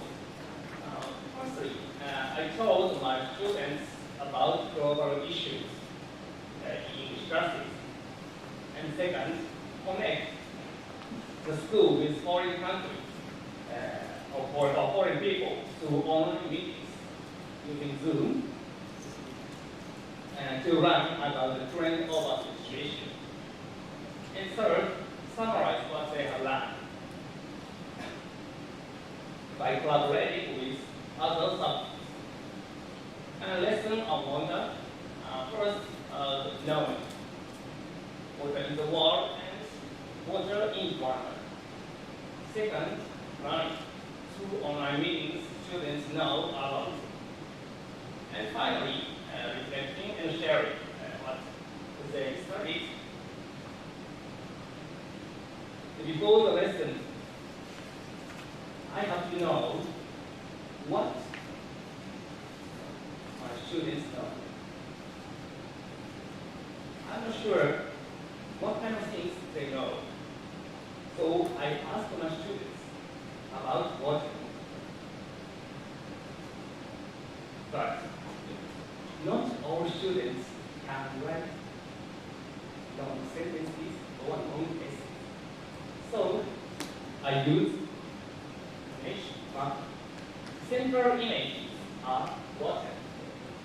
Firstly, I told my students about global issues in English classes. And second, connect the school with foreign countries. Or foreign people through online meetings using Zoom to learn about the trend of a situation. And third, summarize what they have learned by collaborating with other subjects. And a lesson of water, first, knowing water in the world and water in water. Second, learning. Through online meetings, students know about it. And finally, reflecting and sharing what they studied. Before the lesson, I have to know what my students know. I'm not sure what kind of things they know. So I asked my students about water. But not all students can write long sentences or long essays. So I use image, but central images are water.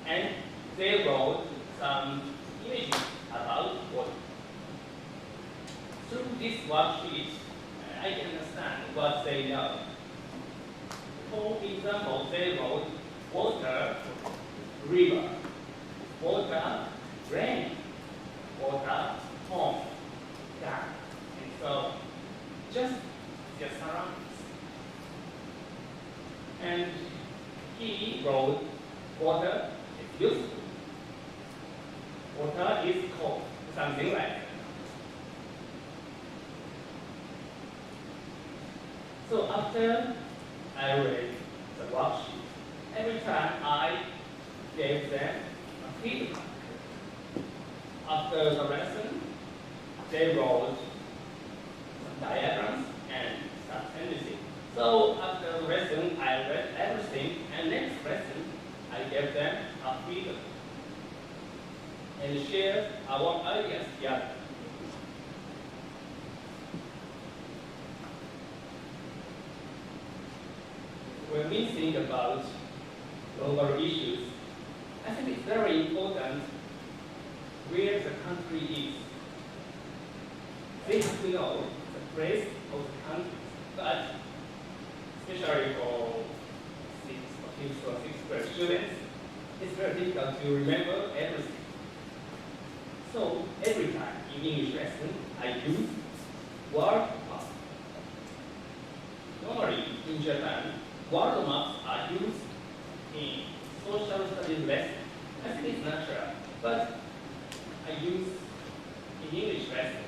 And they wrote some images about water. Through this worksheet, I can understand what they know. For example, they wrote water, river, water, rain, water, home, dam, and so just their surroundings. And he wrote water is useful. Water is cold, something like that. So after I read next time I gave them a feedback. After the lesson, they wrote some diagrams and some sentences. So after the lesson, I read everything, and next lesson, I gave them a feedback and shared our ideas together. When we think about global issues, I think it's very important where the country is. They have to know the place of the country, but especially for 6th or 6th grade students, it's very difficult to remember everything. So every time in English lesson, I use word maps. Normally in Japan, word maps are used in social studies lesson. I think it's natural, but I use in English lesson.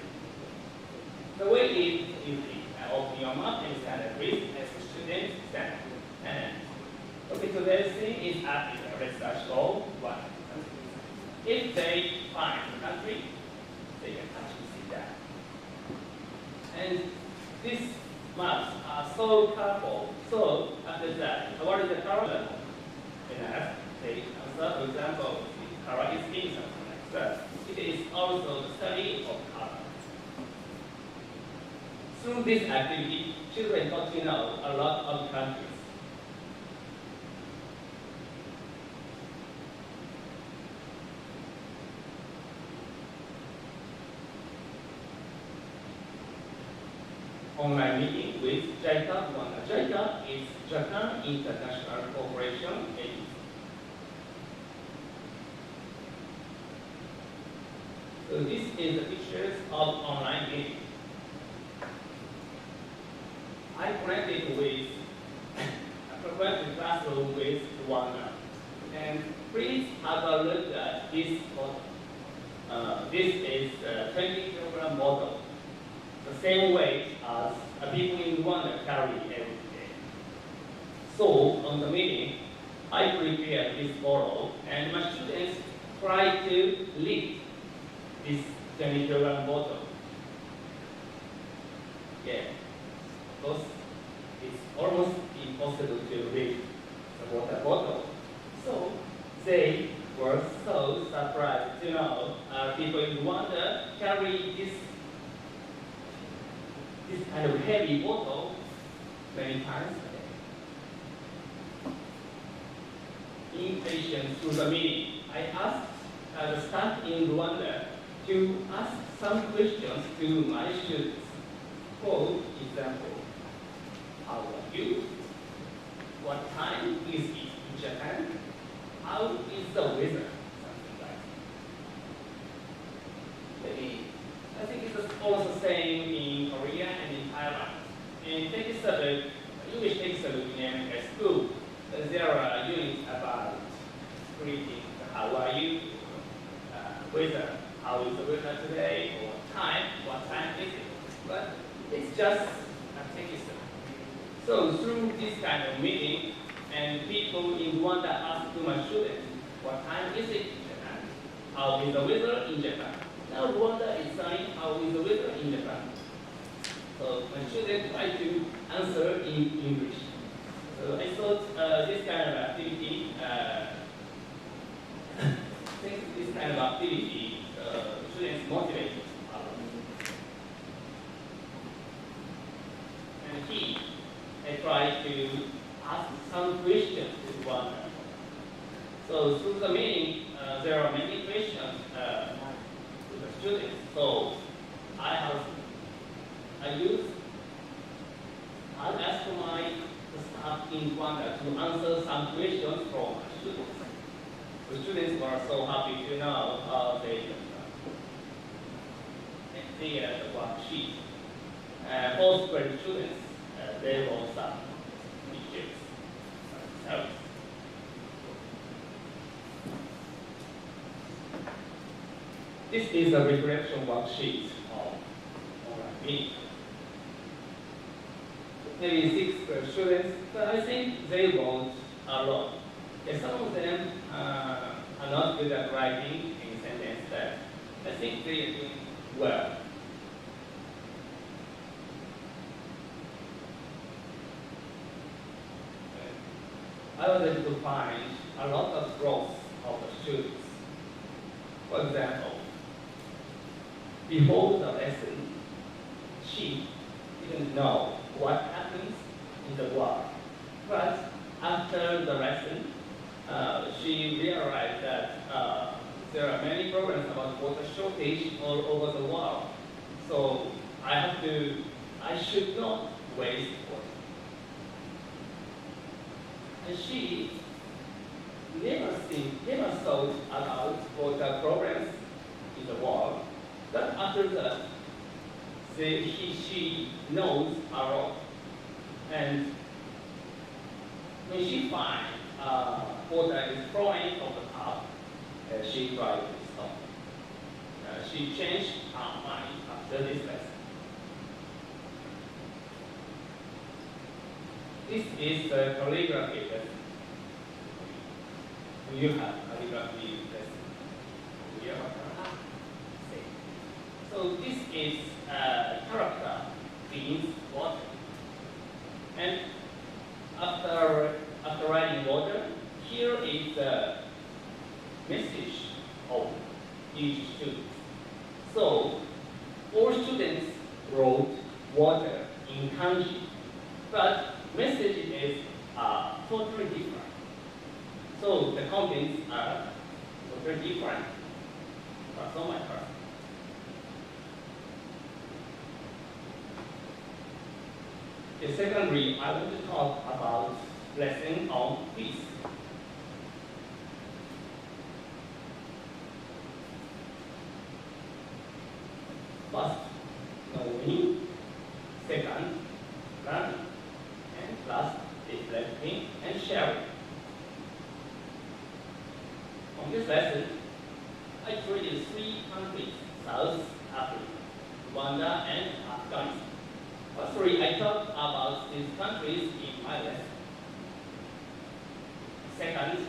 The way is easy. I open your map and stand at risk as a student stand. And okay, today's thing is after the research goal 1. If they find the country, they can actually see that. And these maps are so colorful. So after that, what is the color level? And as they answer, for example, the color is pink, something like that. It is also the study of color. Through this activity, children got to know a lot of countries. Online meeting with JICA. JICA is Japan International Cooperation Agency. So this is the pictures of online meeting. I connected with a professional classroom with Rwanda. And please have a look at this photo. This is a 20-kilogram bottle, the same weight as people in Rwanda carry every day. So on the meeting, I prepared this bottle, and my students tried to lift this 20-kilogram bottle. Yeah. Because it's almost impossible to lift the water bottle. So they were so surprised to know people in Rwanda carry this kind of heavy bottle many times a day. In addition to the meeting, I asked the staff in Rwanda to ask some questions to my students. For example, how are you? What time is it in Japan? How is the weather? Something like that. Maybe, I think it's also the same in Korea and in Thailand. In textbook, English textbook in elementary school, there are units about greeting, how are you, weather, how is the weather today, or time, what time is it? But it's just a textbook. So through this kind of meeting, and people in Rwanda ask to my students, what time is it in Japan? How is the weather in Japan? Now Rwanda is saying, how is the weather in Japan? So my students try to answer in English. So I thought this kind of activity, this kind of activity, students motivate a lot. And I try to ask some questions to one another. So through the meeting, there are many questions to the students. So I asked my staff in Rwanda to answer some questions from my students. The students were so happy to know how they see the worksheet. Fourth grade students, they wrote some pictures themselves. This is a reflection worksheet of online meeting. Maybe 6th grade students, but I think they wrote a lot. Yes, some of them are not good at writing in sentence, but I think they are doing well. I was able to find a lot of growth of the students. For example, before the lesson, she didn't know what happens in the world. But after the lesson, she realized that there are many problems about water shortage all over the world. So I should not waste water. And she never thought about water problems in the world. But after that, she knows a lot. And when she finds water is flowing from the tap, she tried to stop. She changed her mind after this lesson. This is the calligraphy lesson. Do you have calligraphy lesson? Do you have a So this is character means water. And after writing water, here is the message of each student. So all students wrote water in kanji, but message is totally different. So the contents are totally different. That's all my part. Secondly, I want to talk about lesson on peace. First, knowing. Second, learning. And last, reflecting and sharing. On this lesson, I treated 3 countries: South Africa, Rwanda, and Afghanistan. Firstly, I talked about these countries in my lesson. Second,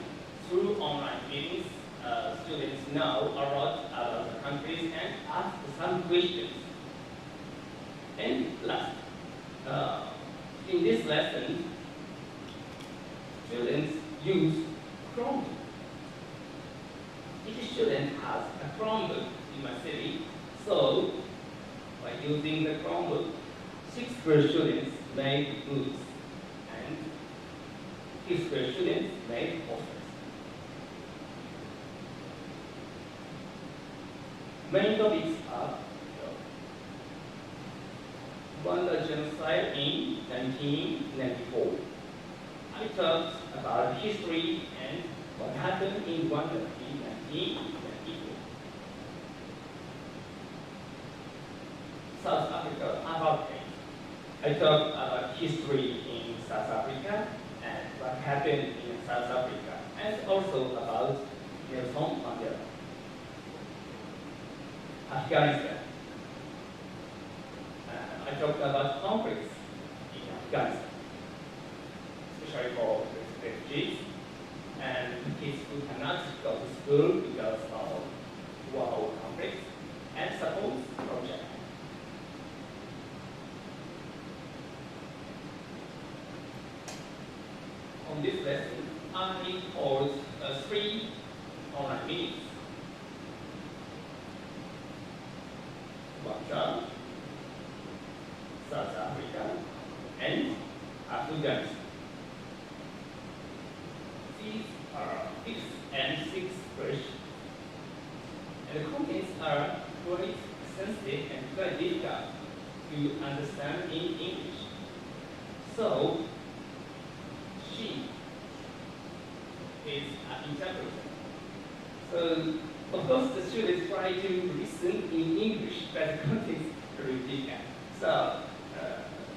through online meetings, students know a lot about the countries and ask some questions. And last, in this lesson, students use Chromebook. Each student has a Chromebook in my city, so by using the Chromebook, 6th grade students made books and 5th grade students made posters. Main topics are Rwanda genocide in 1994. I talked about history and what happened in Rwanda in 1994. South Africa apartheid. I talked about history in South Africa and what happened in South Africa, and also about Nelson Mandela. Afghanistan. I talked about conflicts in Afghanistan, especially for refugees and kids who cannot go to school because of war conflicts, and support project. On this lesson, I hold 3 online meetings. Rwanda, South Africa, and Afghanistan. These are 5th and 6th grade. And the contents are quite sensitive and quite difficult to understand in English. So, she is an interpreter. So, of course, the students try to listen in English, but the content is very difficult. So,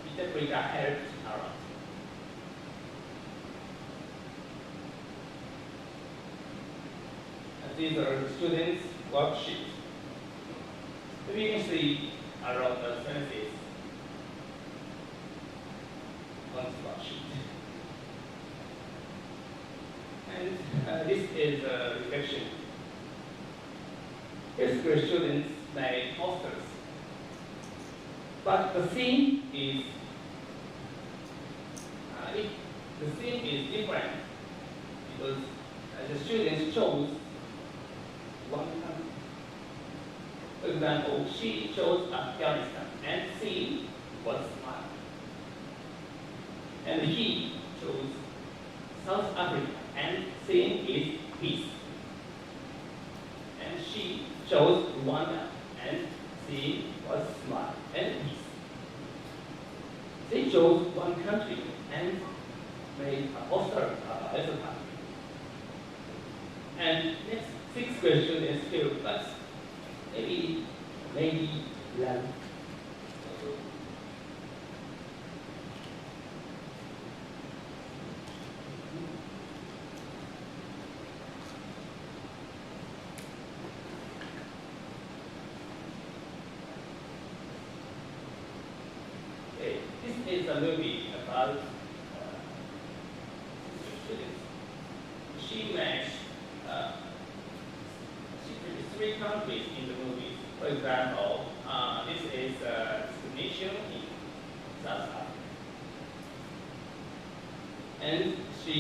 interpreter helps a lot. These are the students' worksheets. We can see a lot of sentences on this worksheet. And this is a reflection. History students made posters, but the theme is different because the students chose one country. For example, she chose Afghanistan, and theme was smile. And he chose South Africa, and theme is peace. And she chose Rwanda, and theme was smile and peace. They chose one country and made a poster as a country. And next 6 question is still, but maybe learn. Okay, this is a movie about students. She matched 3 countries in the movie. For example, this is Nation in South Africa. And she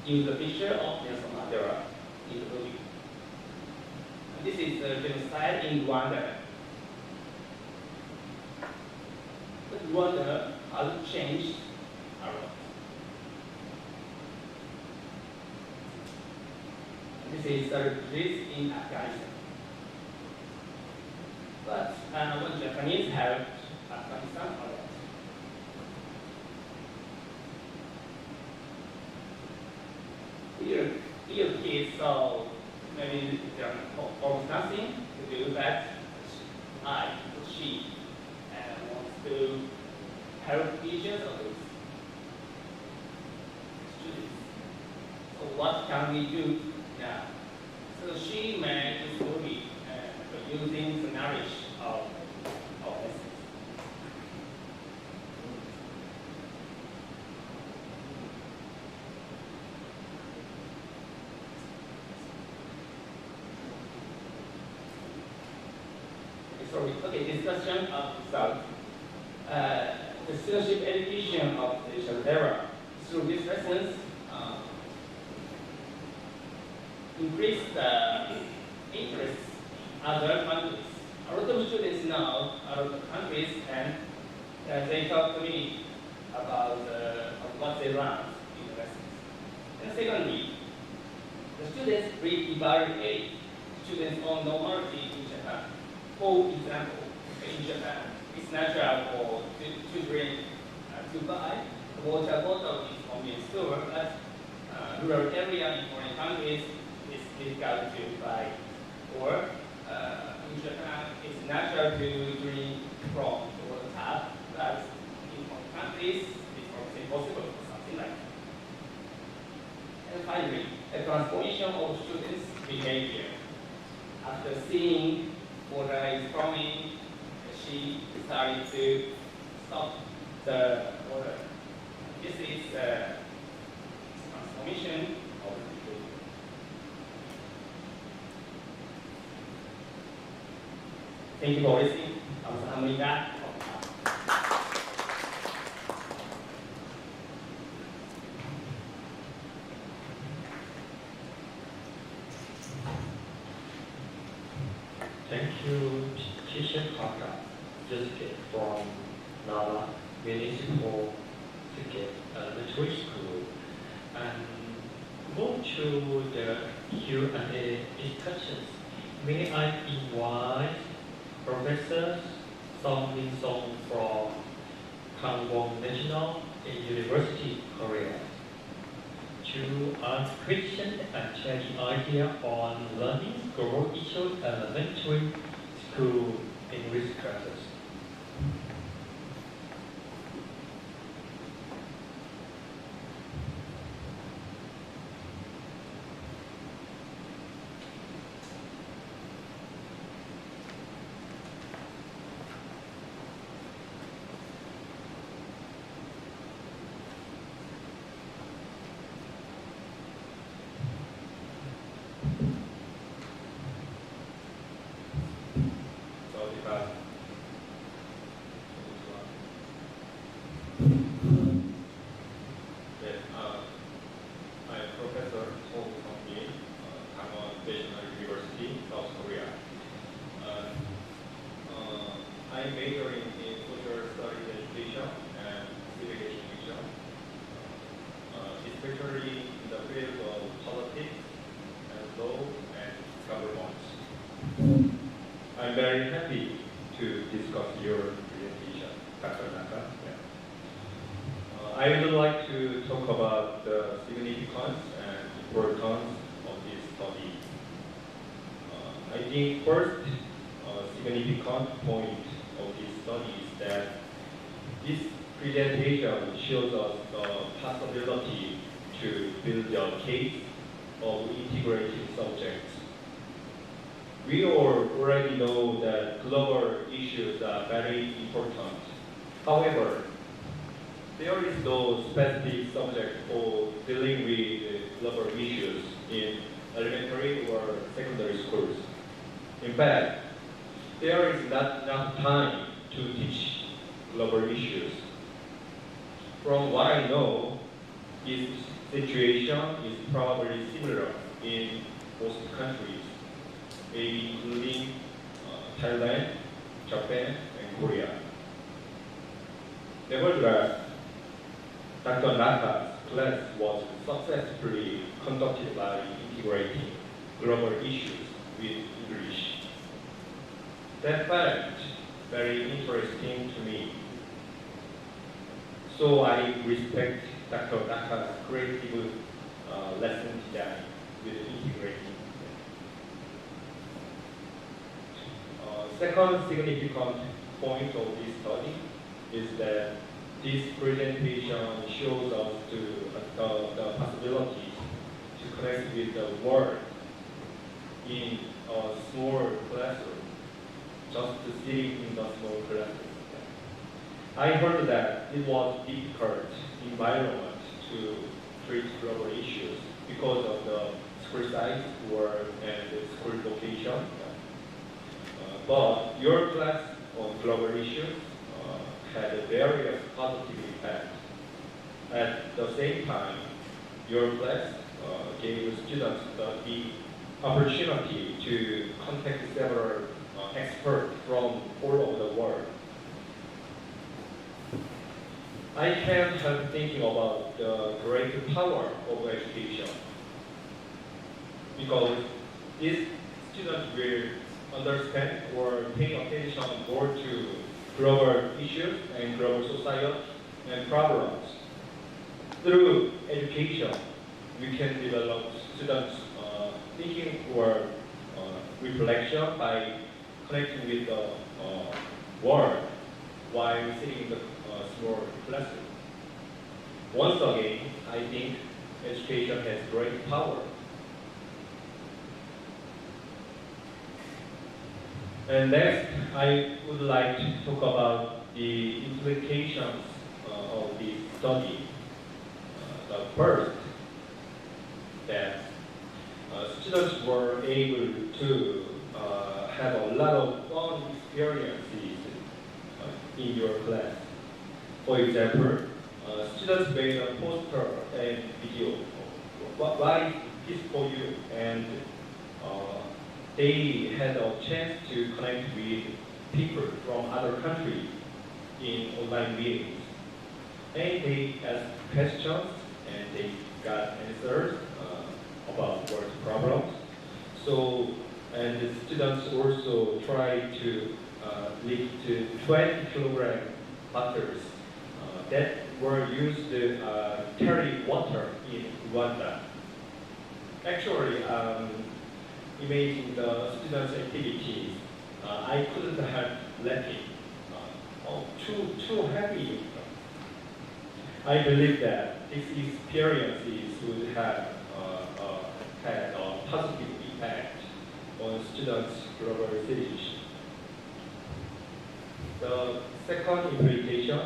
used a picture of Nelson Mandela in the movie. And this is genocide in Rwanda. But Rwanda has changed a lot. This is the refugees in Afghanistan. But when Japanese helped Afghanistan a lot. Here kids, so maybe there almost nothing to do, but she wants to help each of those students. So what can we do now? So she made this movie using the knowledge of lessons. Sorry, okay, discussion of the citizenship education of the digital era. Through these lessons, increase the interest other countries. A lot of students know a lot of countries, and they talk to me about what they learned in the lessons. And secondly, the students re-evaluate students' own normality in Japan. For example, in Japan, it's natural for children to buy a water bottle in convenience store, but rural area in foreign countries is difficult to buy. Or in Japan, it's natural to drink from the water tap, but in foreign countries, it's impossible or something like that. And finally, the transformation of students' behavior. After seeing water is coming, she decided to stop the water. This is transformation of the behavior. Thank you for listening. 감사합니다. Thank you, Teacher Kaka, Jessica from Nala Municipal Elementary School. And move to the Q&A discussions. May I invite Professor Song Min Song from Gangwon National University, Korea, to ask questions and share the idea on learning global issues elementary school English classes. I'm very happy to discuss your presentation, Dr. Naka. Yeah. I would like to talk about the significance and importance of this study. I think first significant point of this study is that this presentation shows us the possibility to build a case of integrated subjects. We all already know that global issues are very important. However, there is no specific subject for dealing with global issues in elementary or secondary schools. In fact, there is not enough time to teach global issues. From what I know, this situation is probably similar in most countries, maybe including Thailand, Japan, and Korea. Nevertheless, Dr. Naka's class was successfully conducted by integrating global issues with English. That fact is very interesting to me. So I respect Dr. Naka's creative lesson design with integrating. Second significant point of this study is that this presentation shows us the possibilities to connect with the world in a small classroom, just sitting in the small classroom. I heard that it was difficult environment to treat global issues because of the school size and the school location. But your class on global issues had a various positive impact. At the same time, your class gave students the opportunity to contact several experts from all over the world. I can't help thinking about the great power of education, because these students will understand or pay attention more to global issues and global society and problems. Through education, we can develop students' thinking or reflection by connecting with the world while sitting in the small classroom. Once again, I think education has great power. And next, I would like to talk about the implications of this study. The first, that students were able to have a lot of fun experiences in your class. For example, students made a poster and video. Why is this for you? And they had a chance to connect with people from other countries in online meetings. And they asked questions and they got answers about world problems. So, and the students also tried to lift 20 kilogram bottles that were used to carry water in Rwanda. Actually, imagine the students' activities, I couldn't help laughing. Too happy. I believe that these experiences would have had a positive impact on students' global citizenship. The second implication,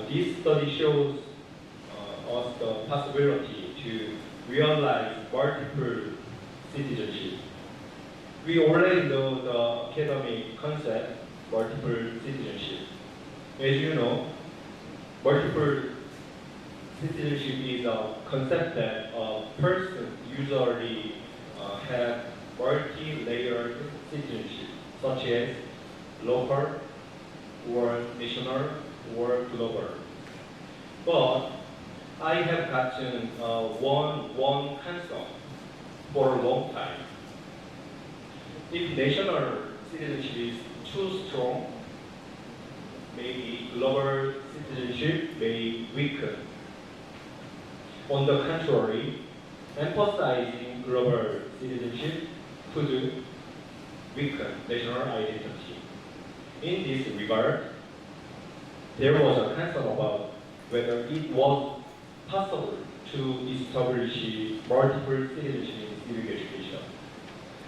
this study shows us the possibility to realize multiple citizenship. We already know the academic concept, multiple citizenship. As you know, multiple citizenship is a concept that a person usually have multi-layered citizenship, such as local, or national, or global. But I have gotten one concept for a long time. if national citizenship is too strong, maybe global citizenship may weaken. On the contrary, emphasizing global citizenship could weaken national identity. In this regard, there was a concern about whether it was possible to establish multiple citizenship in civic education.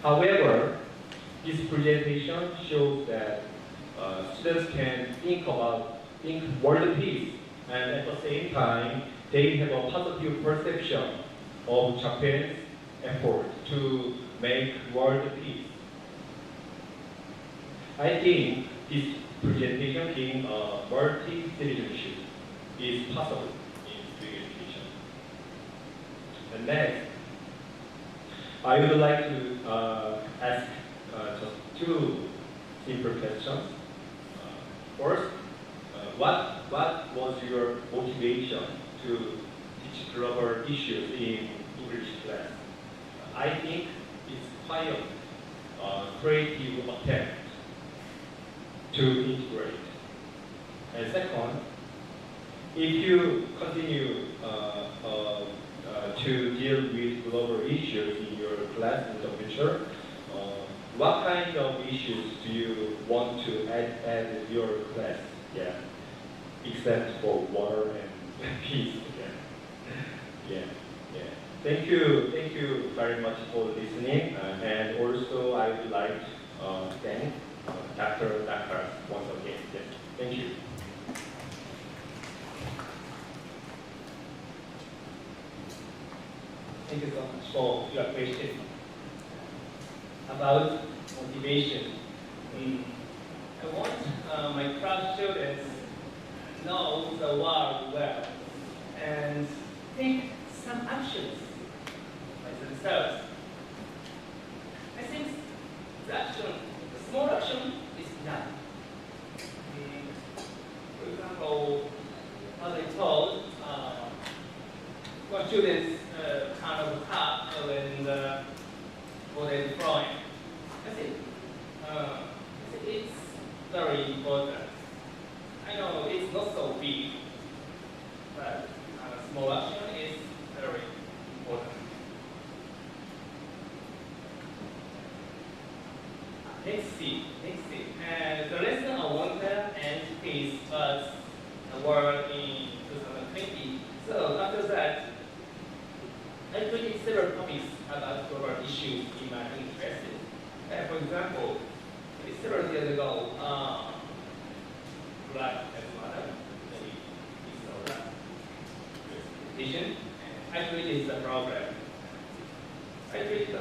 However, this presentation shows that students can think world peace, and at the same time, they have a positive perception of Japan's effort to make world peace. I think this presentation being multi-citizenship is possible in civic education. And next, I would like to ask just two simple questions. First, what was your motivation to teach global issues in English class? I think it's quite a creative attempt to integrate. And second, if you continue to deal with global issues in your class in the future, what kind of issues do you want to add in your class? Yeah, except for water and peace. Yeah. Thank you very much for listening. And also, I would like to thank Dr. once again. Yes. Thank you. Thank you so much for your question about motivation. I want my class students to know the world well and take some actions by themselves. I think the small action is enough. For example, as I told, what students kind of cut when they're deploying. I think it's very important. I know it's not so big, but small action is very important. Next see. And the lesson I want to end is the world in 2020. So after that, I created several topics about global issues in my interest. For example, several years ago, Black as Mother, presentation, I created the program. I created a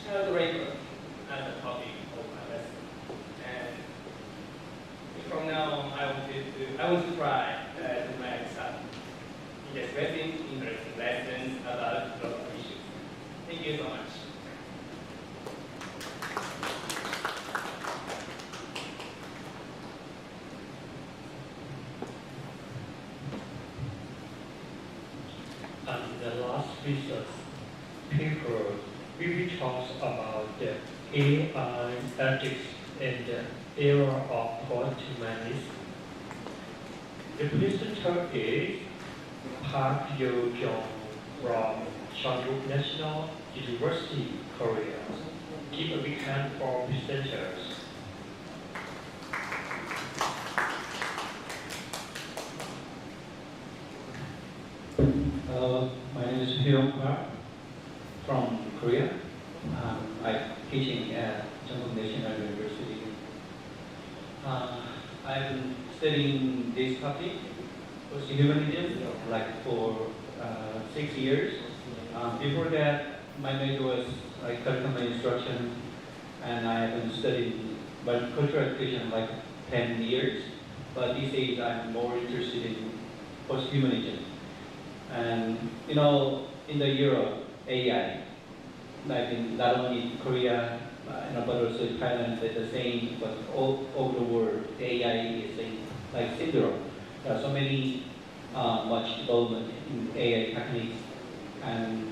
child labor as a topic of my lesson. And from now on, I want to try to make some interesting lessons about global issues. Thank you so much. And the last research paper really talks about the AI ethics in the era of post-humanism. The presenter is Park Yo-jong from Chonbuk National University, Korea. Give a big hand for presenters. My name is Hyung Park from Korea. I'm teaching at Chonbuk National University. I've been studying this topic, humanism, like for 6 years. Before that, my major was curriculum instruction, and I have been studying cultural education like 10 years. But these days, I'm more interested in post-humanism. And in the era AI, like not only in Korea, but also in Thailand, the same, but all over the world, AI is like syndrome. There are so many much development in AI techniques, and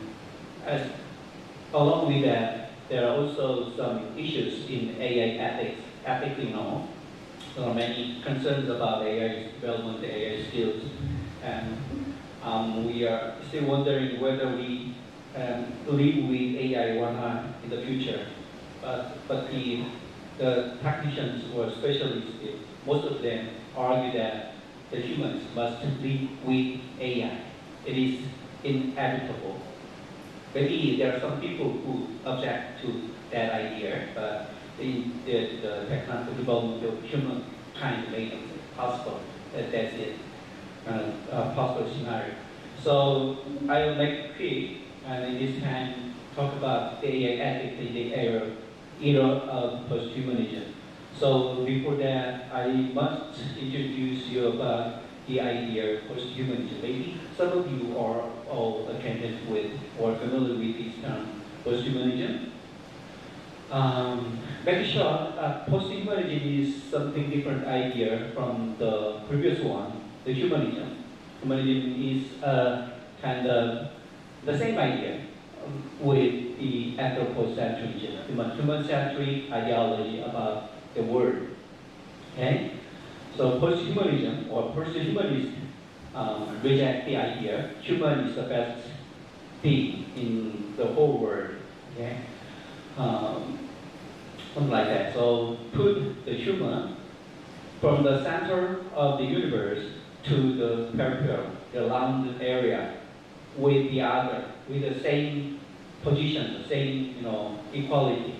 along with that, there are also some issues in AI ethics. Ethically, no. There are many concerns about AI development, AI skills, and we are still wondering whether we live with AI or not in the future. But the technicians or specialists, most of them argue that the humans must live with AI. It is inevitable. Maybe there are some people who object to that idea, but the technological development of humankind made it possible. That's it, a possible scenario. So I will make it quick, and in this time talk about the AI ethics in the era of posthumanism. So before that, I must introduce you about the idea of posthumanism. Maybe some of you are all acquainted with or familiar with this term, posthumanism. Make sure posthumanism is something different idea from the previous one, the humanism. Humanism is kind of the same idea with the anthropocentrism, human-centric ideology about the world. Okay? So posthumanism or posthumanist reject the idea human is the best thing in the whole world. Okay? Something like that. So put the human from the center of the universe to the peripheral, the round area, with the other, with the same position, the same equality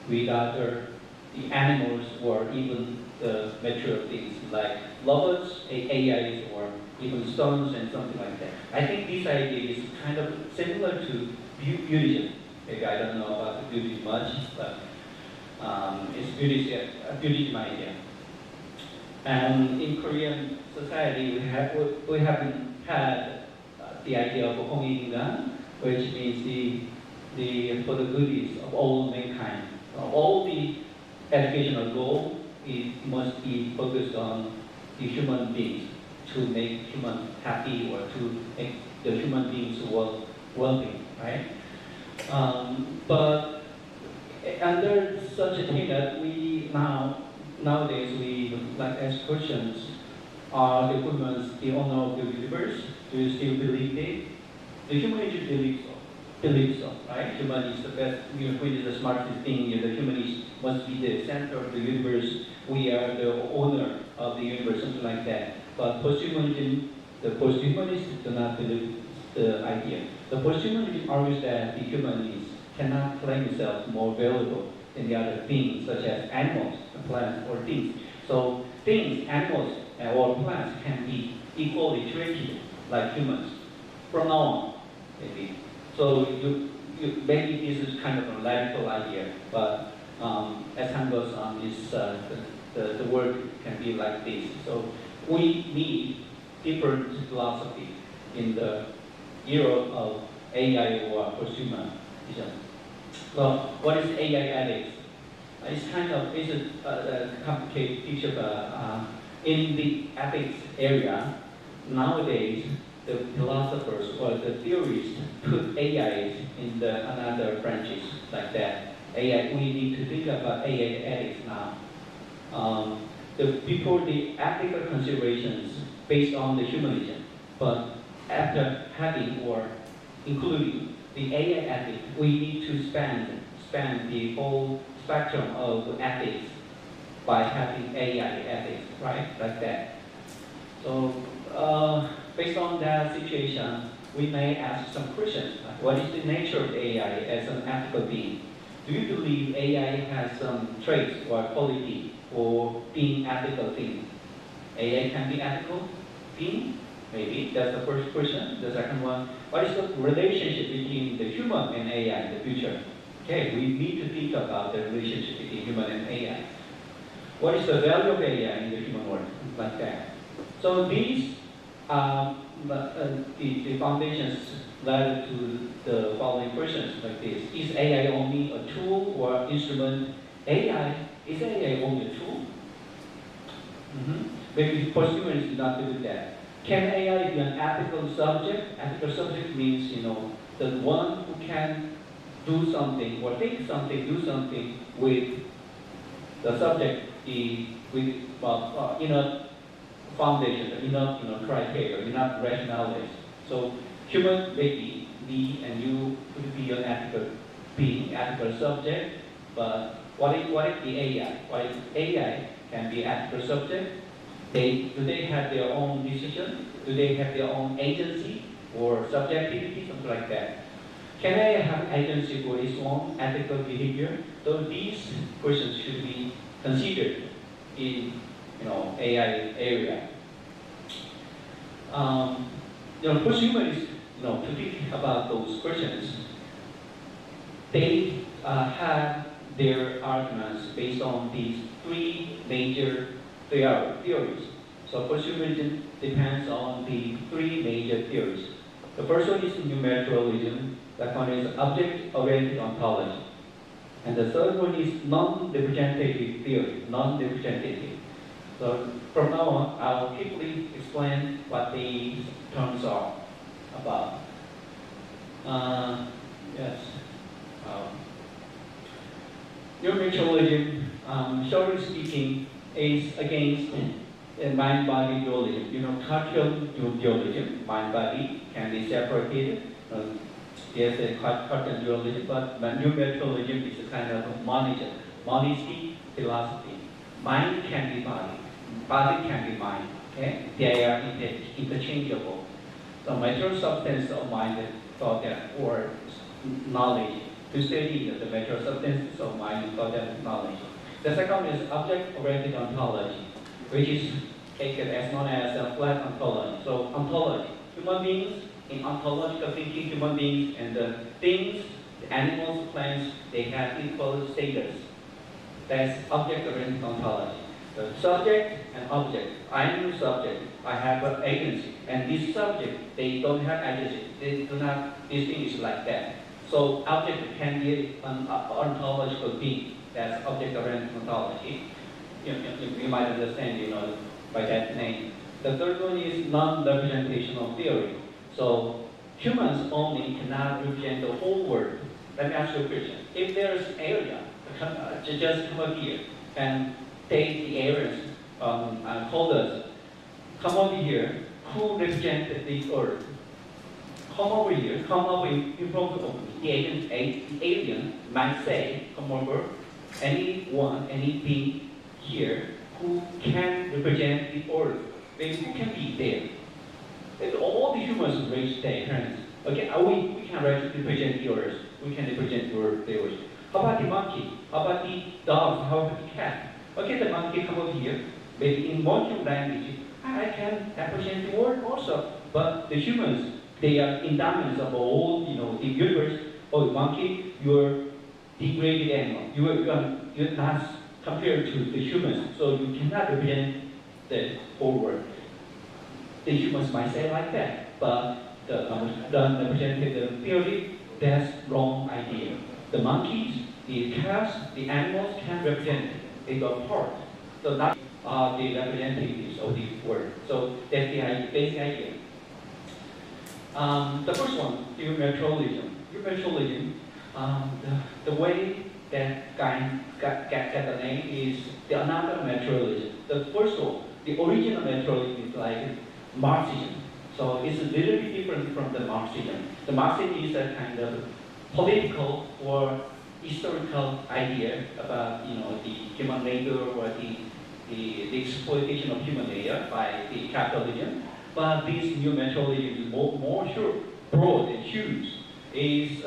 with other the animals or even the material things like robots, AIs, or even stones and something like that. I think this idea is kind of similar to Buddhism. Maybe I don't know about Buddhism much, but it's Buddhism idea. And in Korean society, we haven't had the idea of Hongik-ingan, which means for the goodies of all mankind. All the educational goal must be focused on the human beings to make human happy or to make the human beings well-being, right? But under such a thing that nowadays we like ask questions: are the humans the owner of the universe? Do you still believe it? The human believes so, right? Human is the best, which is the smartest thing. The human must be the center of the universe. We are the owner of the universe, something like that. But the posthumanists do not believe the idea. The posthumanists argues that the human cannot claim itself more valuable than the other things, such as animals, plants, or things. So things, animals, or plants can be equally treated like humans from now on, maybe. So maybe this is kind of a radical idea, but as time goes on, the world can be like this. So we need different philosophy in the era of AI or posthumanism. So what is AI ethics? It's a complicated issue, but in the ethics area, nowadays the philosophers or the theorists put AIs in another branches like that. AI, we need to think about AI ethics now. Before the ethical considerations based on the humanism, but after having or including the AI ethics, we need to span the whole spectrum of ethics by having AI ethics, right? Like that. So based on that situation, we may ask some questions. Like, what is the nature of AI as an ethical being? Do you believe AI has some traits or quality for being ethical thing? AI can be ethical being? Maybe. That's the first question. The second one, what is the relationship between the human and AI in the future? Okay, we need to think about the relationship between human and AI. What is the value of AI in the human world? Like that. So these are the foundations led to the following questions like this. Is AI only a tool or instrument? Is AI only a tool? Maybe posthumanists do not believe that. Can AI be an ethical subject? Ethical subject means, the one who can do something or think something, do something with the subject, inner foundation, inner criteria, inner rationality. So human maybe me and you could be an ethical being, ethical subject, but what if the AI? What if AI can be ethical subject? Do they have their own decision? Do they have their own agency or subjectivity, something like that? Can AI have agency for its own ethical behavior? So these questions should be considered in AI area. Prosumers, to think about those questions, they have their arguments based on these three major theories. So post-humanism depends on the three major theories. The first one is numerical-ism, that one is object-oriented ontology. And the third one is non-representative theory, non-representative. So from now on, I'll quickly explain what these terms are about. Numerical-ism, shortly speaking, is against mind-body dualism. Cartesian dualism, mind-body can be separated. There's a Cartesian dualism, but numerical-ism is a kind of monistic philosophy. Mind can be body can be mind. Okay? They are interchangeable. The material substance of mind thought that, or knowledge, to study the material substance of mind thought that knowledge. The second is object-oriented ontology, which is taken as known as a flat ontology. So ontology, human beings, in ontological thinking, human beings and the things, the animals, plants, they have equal status. That's object-oriented ontology. The subject and object. I am the subject. I have an agency. And this subject, they don't have agency. They do not distinguish like that. So object can be an ontological being. That's object-oriented ontology. You might understand, by that name. The third one is non-representational theory. So humans only cannot represent the whole world. Let me ask you a question. If there's an area, just come up here and take the areas, call us. Come over here. Who represents the earth? Come over here. Come over in front of me. The alien might say, come over. Anyone, any being here who can represent the earth, maybe who can be there. If all the humans raise their hands. Okay, we can represent the earth. We can represent the earth. How about the monkey? How about the dog? How about the cat? Okay, the monkey come over here. Maybe in monkey language, I can represent the world also. But the humans, they are in dominance of all, the universe. Oh, monkey, you're degraded animal. You're not compared to the humans, so you cannot represent the whole world. The humans might say like that, but the representative theory, that's wrong idea. The monkeys, the cats, the animals can represent. They go apart. So not the representatives of the world. So that's the idea. The first one, unilateralism. Unilateralism, the way that got the name is the another materialism. The first one, the original materialism is like Marxism. So it's a little bit different from the Marxism. The Marxism is a kind of political or historical idea about the human labor or the exploitation of human labor by the capitalism. But this new materialism is more broad and huge. Is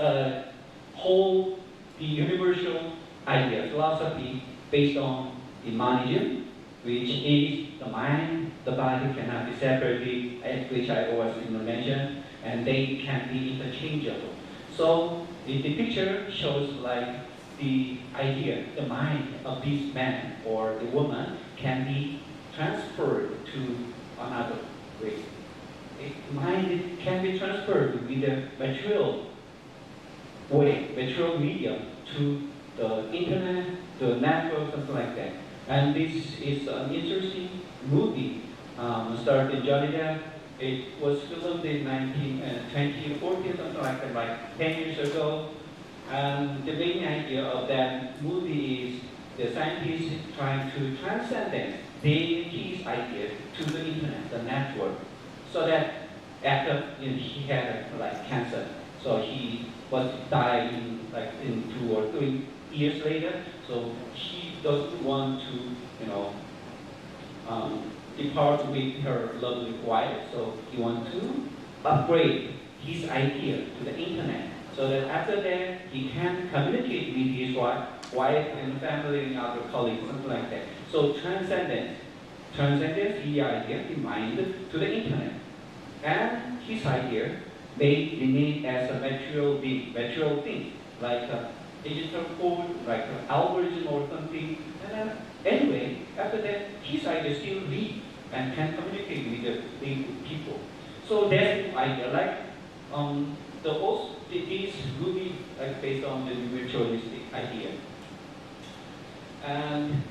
whole the universal idea, philosophy based on the monism, which is the mind, the body cannot be separated, which I always mentioned, and they can be interchangeable. So the picture shows like the idea, the mind of this man or the woman can be transferred to another way. The mind can be transferred with the material way, material medium to the internet, the network, something like that. And this is an interesting movie starred in Johnny Depp. It was filmed in 2014, something like that, like 10 years ago. And the main idea of that movie is the scientist trying to transcend his idea to the internet, the network, so that after he had like cancer, so he was dying in 2 or 3 years later. So he doesn't want to, depart with her lovely wife. So he wants to upgrade his idea to the internet, so that after that he can communicate with his wife and family and other colleagues, something like that. So transcendence the idea, the mind, to the internet. And his idea may remain as a material thing, like a digital code, like an algorithm or something. And then anyway, after that, his idea still live and can communicate with the people. So that's the idea. Like this movie based on the virtualistic idea. And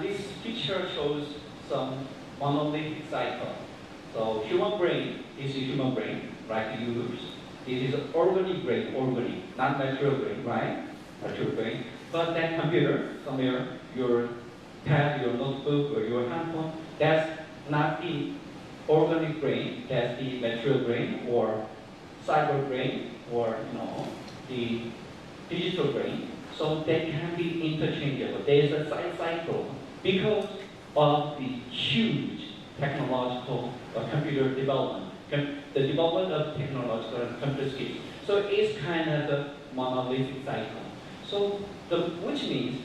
this picture shows some monolithic cycle. So human brain is a human brain, right? It is an organic brain, not material brain, right? Material brain. But that computer, somewhere, your pad, your notebook, or your handphone, that's not the organic brain, that's the material brain, or cyber brain, or the digital brain. So they can be interchangeable. There is a cycle because of the huge technological computer development, the development of technological computer skills. So it's kind of a monolithic cycle. So which means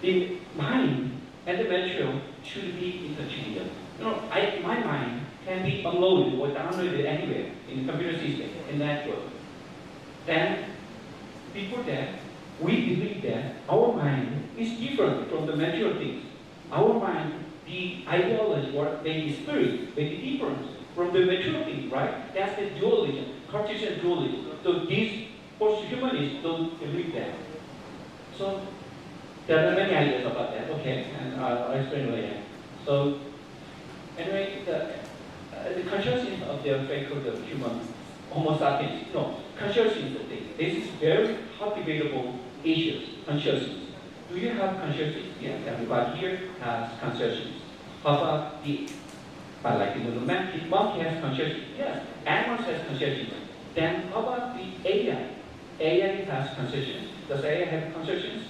the mind and the material should be interchangeable. My mind can be unloaded or downloaded anywhere in the computer system, in network. Then before that, we believe that our mind is different from the material things. Our mind, the ideology or the spirit may be different from the material things, right? That's the dualism, Cartesian dualism. So these post-humanists don't believe that. So there are many ideas about that, okay, and I'll explain later. So anyway, the consciousness of the faculty of human Homo sapiens, consciousness of things. This is very hot debatable issues, consciousness. Do you have consciousness? Yes, everybody here has consciousness. How about monkey has consciousness? Yes, animals has consciousness. Then how about the AI? AI has consciousness. Does AI have consciousness?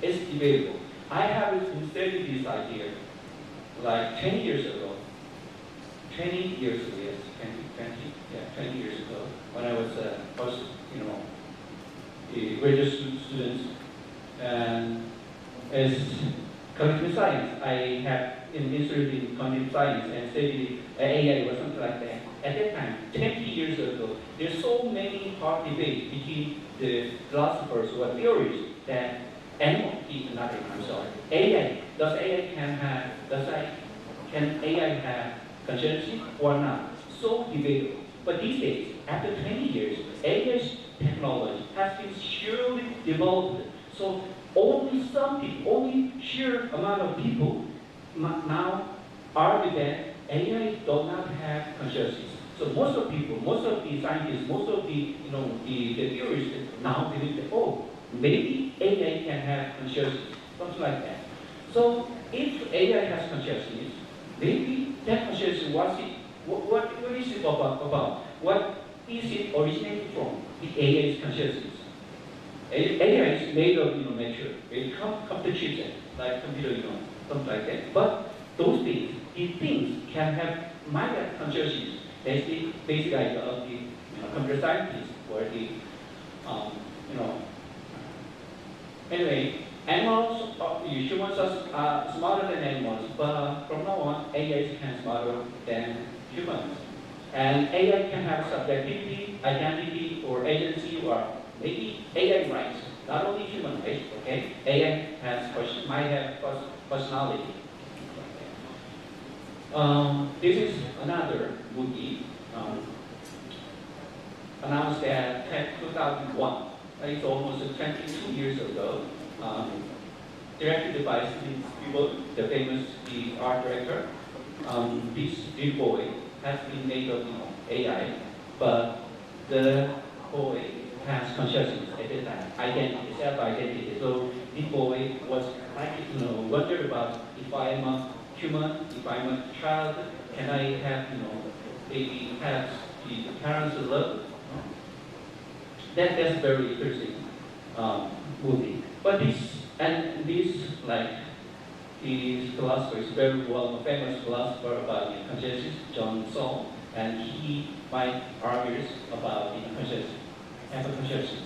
It's debatable. I have studied this idea like 20 years ago. 20 years ago, yes, 20 years ago, when I was a graduate student, and as cognitive science, I have interested in cognitive science and studied AI or something like that. At that time, 20 years ago, there's so many hard debates between the philosophers or theories that AI, can AI have consciousness or not? So debatable. But these days, after 20 years, AI's technology has been surely developed. So only some people, only sheer amount of people now argue that AI does not have consciousness. So most of people, most of the scientists, most of the theorists now believe that maybe AI can have consciousness, something like that. So if AI has consciousness, maybe that consciousness, what is it about? What is it originated from? The AI's consciousness. AI is made of matter. It computer chips like computer, something like that. But those things, might have consciousness. That's the basic idea of the computer scientists or the Anyway, animals, humans are smarter than animals, but from now on, AI can smarter than humans. And AI can have subjectivity, identity, or agency, or maybe AI rights, not only human rights, okay? AI might have personality. This is another movie announced at 2001. It's almost 22 years ago. Directed by Steven, the famous art director. This little boy has been made of AI, but the boy has consciousness at that time, identity, self-identity. So the boy was like, wondered about if I am a human, if I'm a child, can I have, maybe have the parents' love? That's very interesting movie. But this philosopher is very well, a famous philosopher about consciousness, John Saul, and he might argues about consciousness, consciousness.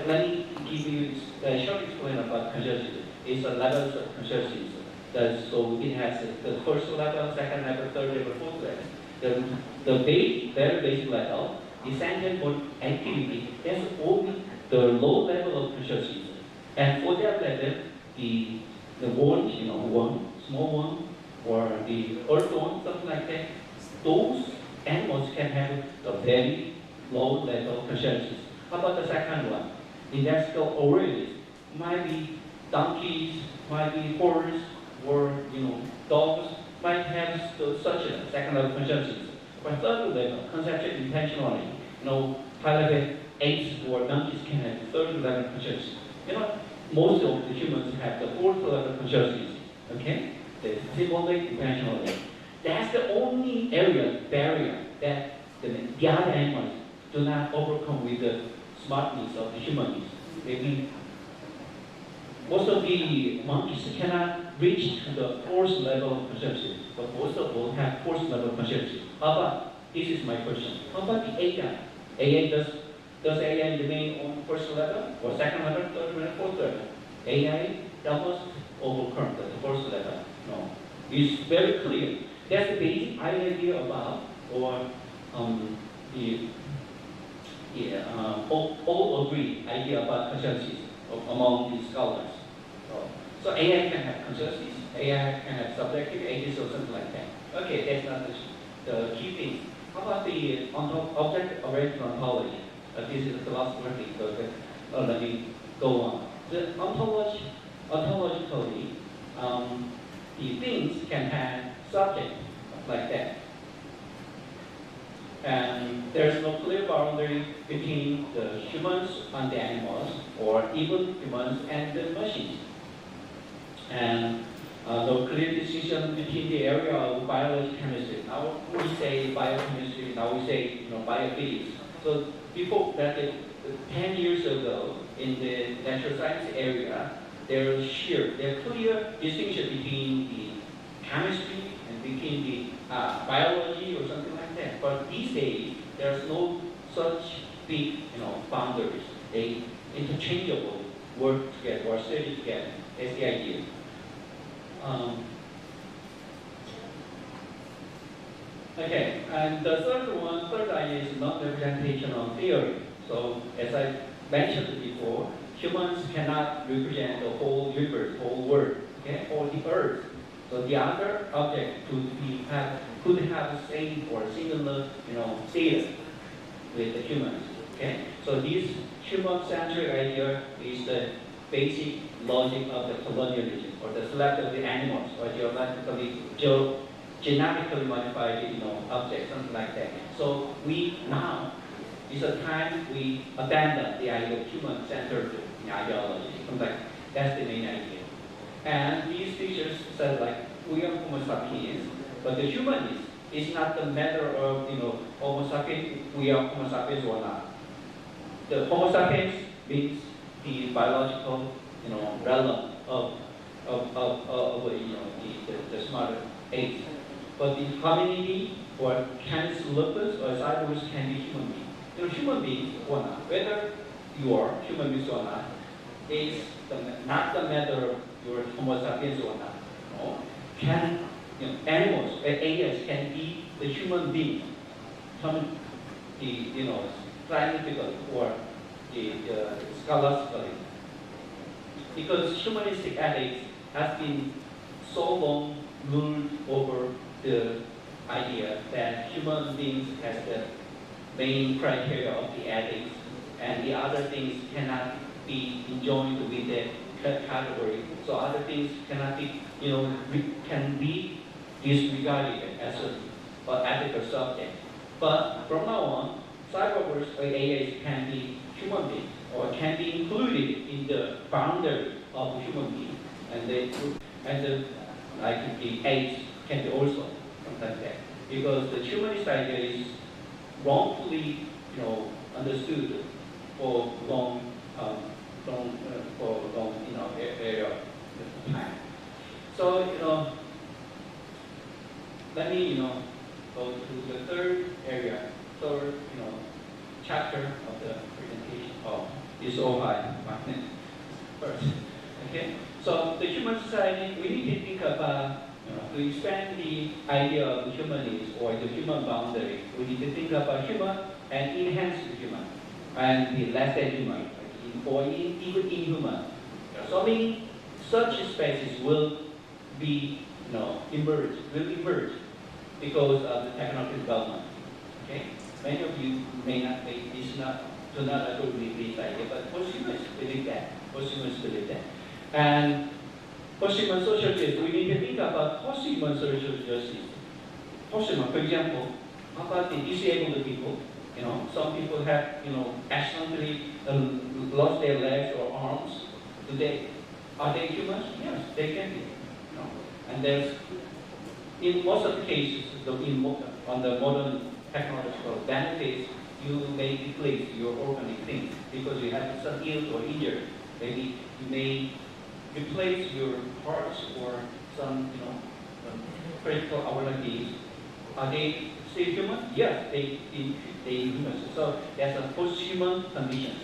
Let me give you a short explain about consciousness. It's a levels of consciousness. So it has the first level, second level, third level, fourth level. The very basic level, the sentient for activity, that's only the low level of consciousness. And for that level, the one, one, small one, or the earth one, something like that, those animals can have a very low level of consciousness. How about the second one? Industrial awareness. Might be donkeys, might be horses, or dogs might have such a second level consciousness. But third level, conceptual intentionally, high-level apes or donkeys can have third level consciousness. Most of the humans have the fourth level consciousness. Okay, the symbolic, intentionally. That's the only barrier that the other animals do not overcome with the smartness of the humans. Maybe most of the monkeys cannot reach to the fourth level of consciousness, but most of them have fourth level of consciousness. How about, this is my question, how about the AI? AI does AI remain on first level, or second level, third level, fourth level? AI almost overcome the first level. No, it's very clear. That's the basic idea about, or all agree idea about consciousness among the scholars. So AI can have consciousness, AI can have subjective agency or something like that. Okay, that's not the key thing. How about the object-oriented ontology? This is a philosopher thing, so let me go on. The ontologically, the things can have subject like that. And there's no clear boundary between the humans and the animals, or even humans and the machines. And no clear distinction between the area of biology, chemistry. Now we say biochemistry, now we say biophysics. So before that, 10 years ago, in the natural science area, there's clear distinction between the chemistry and between the biology or something like that. But these days, there's no such big boundaries. They interchangeable work together or study together. That's the idea. Okay, and the third idea is non-representational theory. So as I mentioned before, humans cannot represent the whole universe, whole world, okay, or the earth. So the other object could have the same or similar, data with the humans. Okay, so this human-centric idea is the basic logic of the colonialism, or the selection of the animals, or genetically modified, objects, something like that. So now is a time we abandon the idea of human-centered ideology. That's the main idea. And these teachers said we are Homo sapiens, but the human is not the matter of Homo sapiens. We are Homo sapiens or not. The Homo sapiens means the biological realm of the smarter apes. But the hominid or canis lupus or cyborgs can be human beings. Human beings or not, whether you are human beings or not, is not the matter of your Homo sapiens or not. No? Animals, aliens can be the human being, scientifically or scholastically. Because humanistic ethics has been so long ruled over the idea that human beings has the main criteria of the ethics, and the other things cannot be enjoined with the category. So other things cannot be, can be disregarded as an ethical subject. But from now on, cyborgs or AIs can be human beings, or can be included in the boundary of human being, and like the AIDS can be also sometimes that, because the humanist idea is wrongfully, understood for long, area of time. So let me go to the third chapter of the presentation. Oh, it's all high first. Okay. So the human society, we need to think about to expand the idea of the humanism or the human boundary. We need to think about human and enhance the human, and the less than human, or even inhuman. So many such spaces will be emerge because of the technological development. Okay, many of you do not agree with this idea, but posthumanists believe that. And posthuman social justice, we need to think about posthuman social justice. Posthuman, for example, how about the disabled people? Some people have, accidentally lost their legs or arms. Are they humans? Yes, they can be. And there's, in most of the cases, on the modern technological benefits, you may deplete your organic things because you have some ill or injured. Maybe you may replace your parts or some, critical organs. Are they still human? Yes, they human. So there's a post-human condition.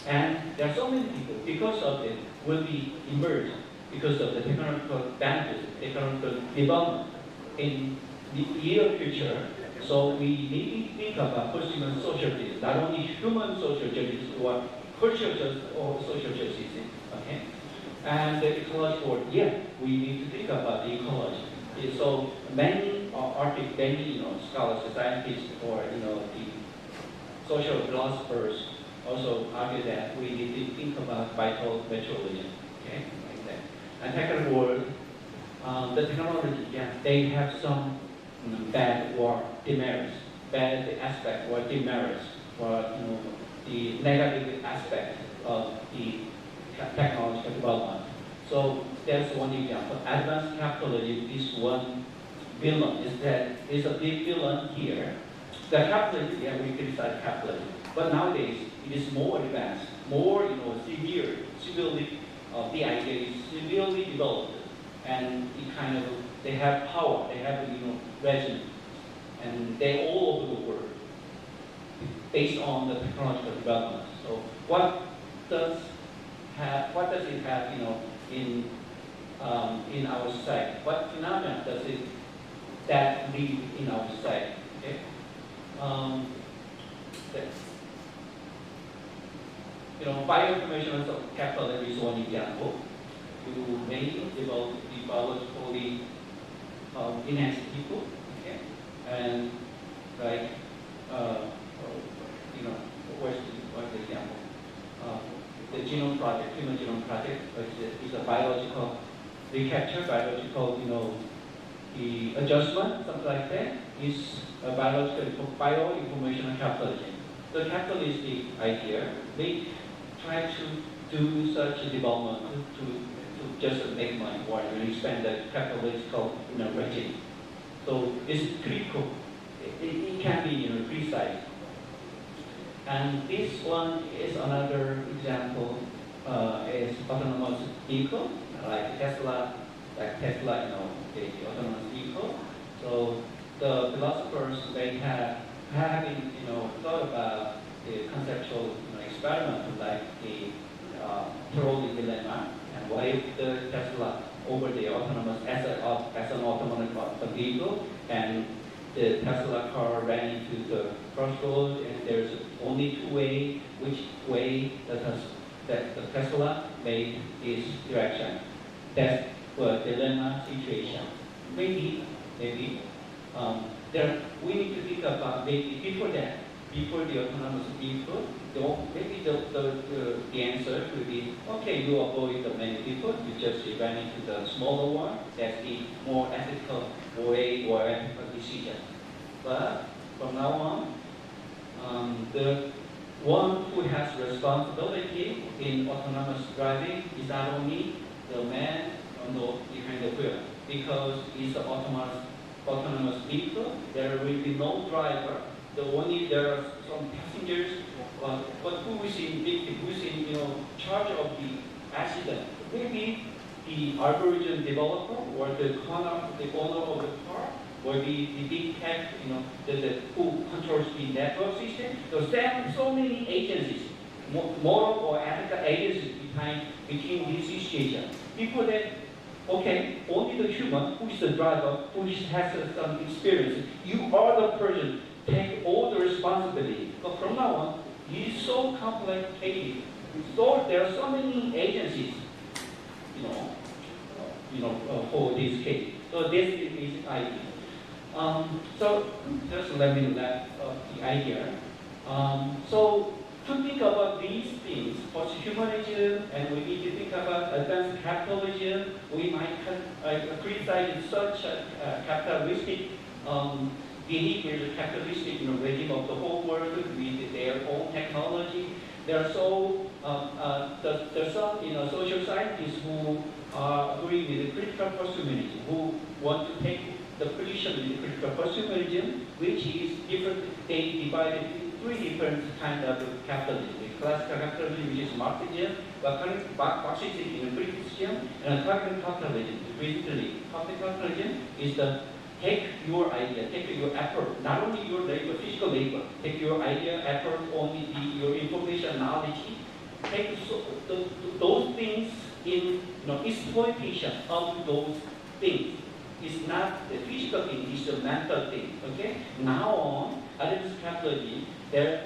And there are so many people, because of it, will be emerged because of the technological benefits, technological development in the near future. So we need to think about post-human social justice, not only human social justice or cultural justice or social justice. Okay? And the ecological, we need to think about the ecology. So many artists, many scholars, scientists, or the social philosophers also argue that we need to think about vital materialism. Okay, like that. And technical world, the technology, they have some bad or demerits, bad aspect or demerits, or the negative aspect of the technological development. So that's one example. Advanced capitalism is one villain. Is a big villain here. The capitalism, we criticize capitalism, but nowadays it is more advanced, more severely. The idea is severely developed, and they have power, they have regime, and they're all over the world based on the technological development. So what does it have in our society? What phenomenon does it that lead in our society? Okay. Bioinformation capitalism is one example. You may develop the biologically enhanced people, okay, and like what's the example? The genome project, human genome project, is a biological recapture, biological, the adjustment, something like that, is a biological bioinformational capitalism. The capitalistic idea, they try to do such a development to just make money or expand the capitalistic regime. So it's critical. It can be precise. And this one is another example. Is autonomous vehicle like Tesla, the autonomous vehicle. So the philosophers, they have thought about the conceptual experiment like the trolley dilemma, and what if the Tesla over the autonomous as an autonomous vehicle, and the Tesla car ran into the crossroads, and there's only two ways. Which way that the Tesla made this direction? That's a dilemma situation. Maybe we need to think about maybe before the autonomous vehicle, maybe the answer could be, okay, you avoid the many people, you just run into the smaller one. That's the more ethical way or ethical decision. But from now on, the one who has responsibility in autonomous driving is not only the man behind the wheel, because it's an autonomous vehicle. There will be no driver. There are some passengers, but who is in charge of the accident? Maybe the algorithm developer or the owner of the car, or the big tech, who controls the network system. There are so many agencies, moral or ethical agencies between this situation. People that, okay, only the human who is the driver, who has some experience. You are the person take all the responsibility. But from now on, it is so complicated. So there are so many agencies, for this case. So this is the idea. So just let me let the idea. So to think about these things, post-humanism, and we need to think about advanced capitalism, we might criticize such a capitalistic behavior, capitalistic regime of the whole world with their own technology. There are there's some social scientists who agree with the critical posthumanism, who want to take the position with the critical posthumanism, which is different. They divided into three different kinds of capitalism: the classical capitalism, which is Marxism, Marxism, criticism, and targeted capitalism. Basically, targeted capitalism is the take your idea, take your effort, not only your labor, physical labor, take your idea, effort, only your information, knowledge, take those things in exploitation of those things. It's not the physical thing, it's the mental thing. Okay? Now on, advanced capitalism, it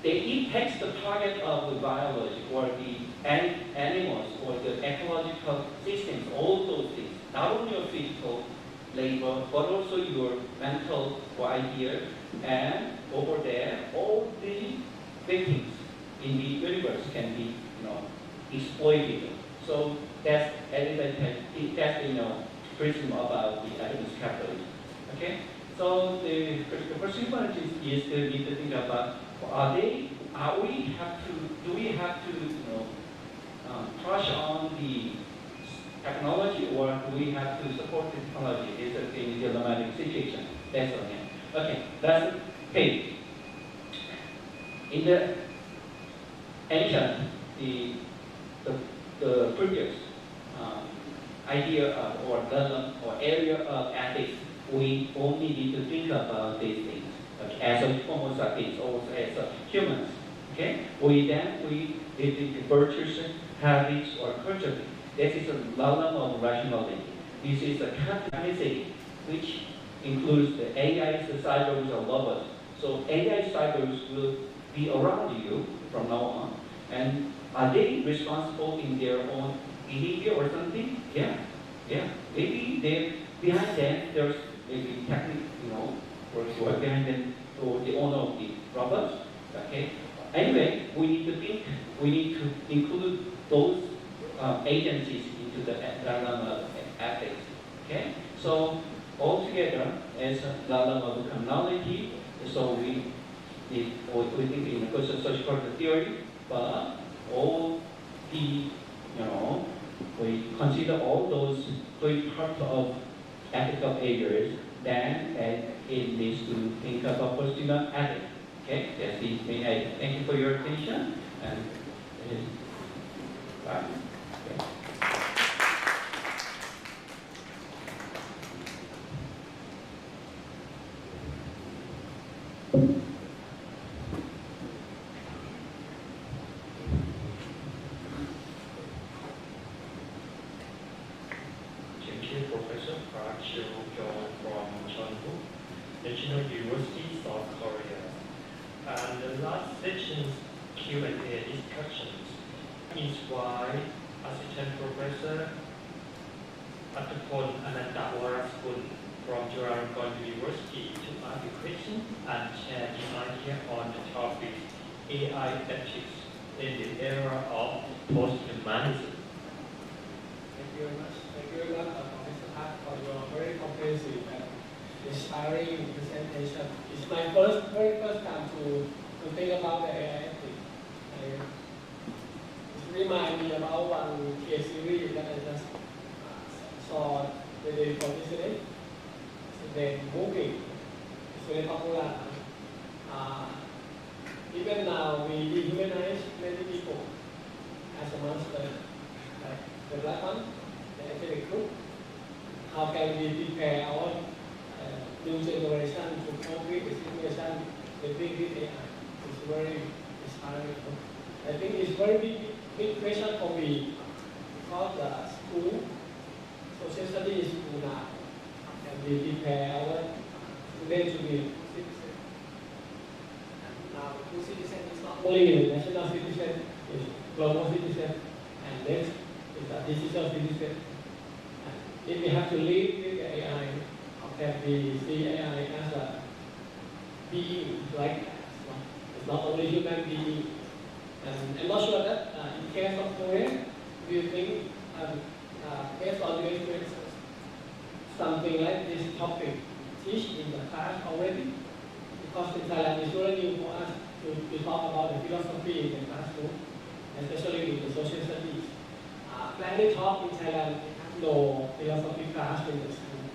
takes the target of the biology or the animals or the ecological systems, all those things, not only your physical labor, but also your mental idea, and over there, all the victims in the universe can be, exploited. So that's prism about the advanced capitalism. Okay? So the critical posthumanism is to need to think about: do we have to touch on the technology, or do we have to support the technology? It's a dilemmatic situation. That's on it. Okay, that's okay. In the ancient, the previous idea of, or dilemma or area of ethics, we only need to think about these things, okay, as a Homo sapiens, also as humans. Okay, we did the virtues, habits, or culture. This is a realm of rationality. This is a capacity which includes the AI cyborgs or lovers. So AI cyborgs will be around you from now on. And are they responsible in their own behavior or something? Yeah. Maybe behind them there's maybe technical, or behind them or the owner of the robots. Okay. Anyway, we need to include those agencies into the realm of ethics. Okay. So altogether, as a realm of criminality, so we think in the social theory, but all the we consider all those three parts of ethical areas, then it needs to think about posthuman ethics. Okay, that's the main idea. Thank you for your attention. And bye. Okay. Professor Park Cheol-jong from Chonbuk, National University, South Korea. And the last section's Q&A discussions is why Assistant Professor Attapon Anandawarasgun from Chulalongkorn University to ask a question and share the idea on the topic AI ethics in the era of posthumanism. Thank you very much. Thank you very much, Professor Park, for your very comprehensive and inspiring presentation. It's my very first time to to think about the AI ethics. It reminds me about one case series that I just saw the day before yesterday. The movie is very popular. Even now, we dehumanize many people as a monster. Like the black one, the ethnic group. How can we prepare our new generation to cope with the situation with big AI? It's very inspiring. I think it's very big question for me because the school, social studies school now, and we prepare our students to be citizens. And now, two citizens is not only a national citizen, it's global citizen, and next is a digital citizen. And if we have to live with the AI, how can we see AI as a being like us? It's not only human being. And I'm not sure that in case of Korea, do you think, based on your experiences, something like this topic teach in the class already? Because in Thailand, it's very new for us to talk about the philosophy in the classroom, especially with the social studies. Planning talk in Thailand, no philosophy class in the school.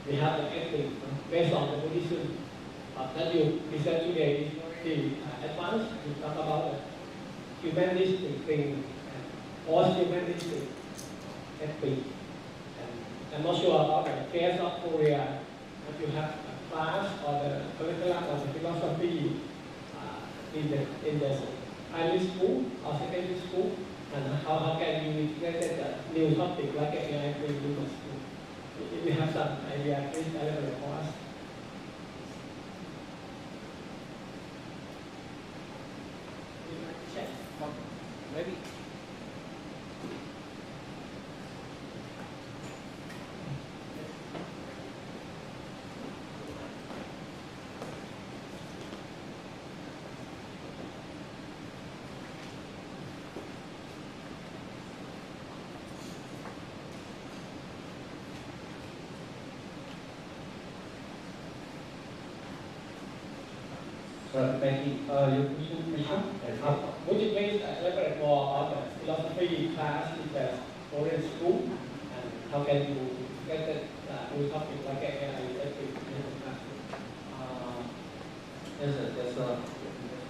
We have the ethics based on the Buddhism. But that you present today is very advanced. You talk about the humanistic thing and post-humanistic ethics. And I'm not sure about the case of Korea. If you have a class or the curriculum or the philosophy in the primary school or secondary school, and how can you integrate the new topic like AI in the school? If you have some idea, please elaborate for us. Maybe. Maybe your question, Michelle? Would you please elaborate more on the philosophy class in the Korean school and how can you get that new topic like AI in the classroom? That's a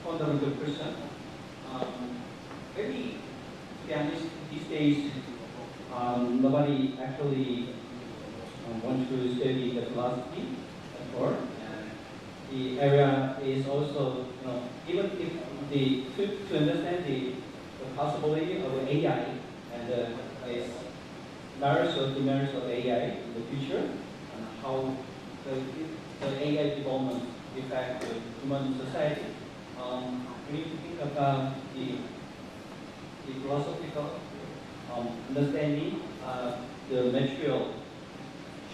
fundamental question. Maybe, to be honest, these days, nobody actually wants to study the philosophy at all. The area is also, even if to understand the possibility of AI and its merits or demerits of AI in the future, and how the AI development affect the human society, we need to think about the philosophical understanding the material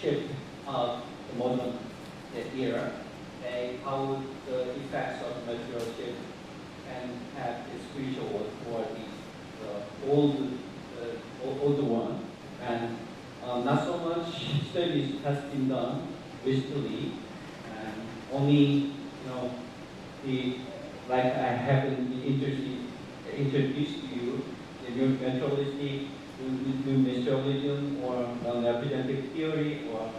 shift of the modern era. How the effects of material shift can have a spiritual or the old one, and not so much studies has been done recently, and only like I haven't introduced to you the new naturalistic, new materialism, or representative theory, or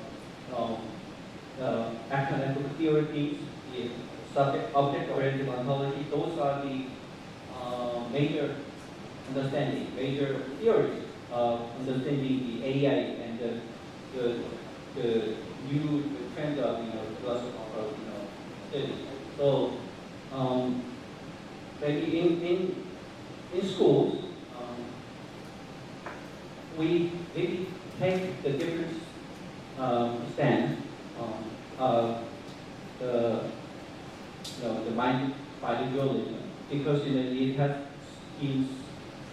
economic theories, the object-oriented ontology. Those are the major theories of understanding the AI and the new trend of philosophical studies. So maybe in schools, we maybe take the different stance of the mind body dualism, because it has been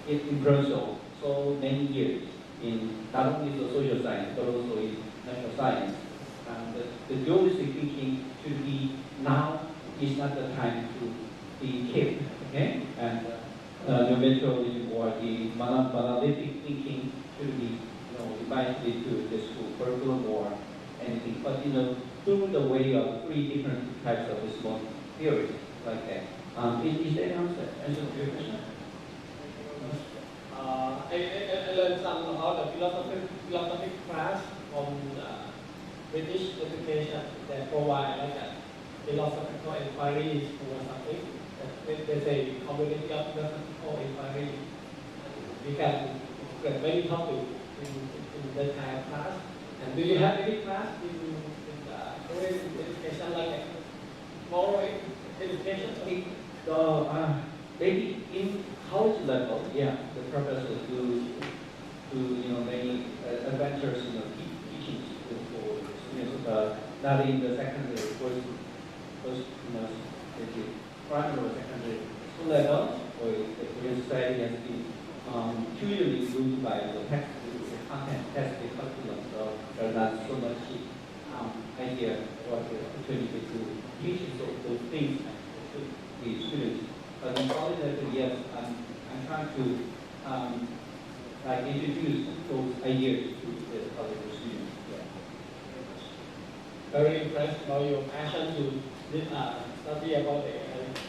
influential so many years in not only the social science but also in natural science. And the dualistic thinking should be now is not the time to be kept, okay? And the materialism or the monolithic thinking should be invited to the school curriculum or anything, but through the way of three different types of small theories. like that. Is that answer to your question? I learned some about the philosophy class from British education that provide like a philosophical inquiries or something. They say community of philosophical inquiry. We can get many topics in that kind of class. And do you have any class in Korean education like that? Moral education? Maybe in college level, yeah, the professor do many adventures, teaching for students, not in the secondary, first primary or secondary school level, or the Korean society has been purely ruled by the content testing curriculum, so there's not so much idea or the opportunity to teach those things to the students. But in college level, yes, I'm trying to introduce those ideas to the college students. Yeah. Very impressed by your passion to study about the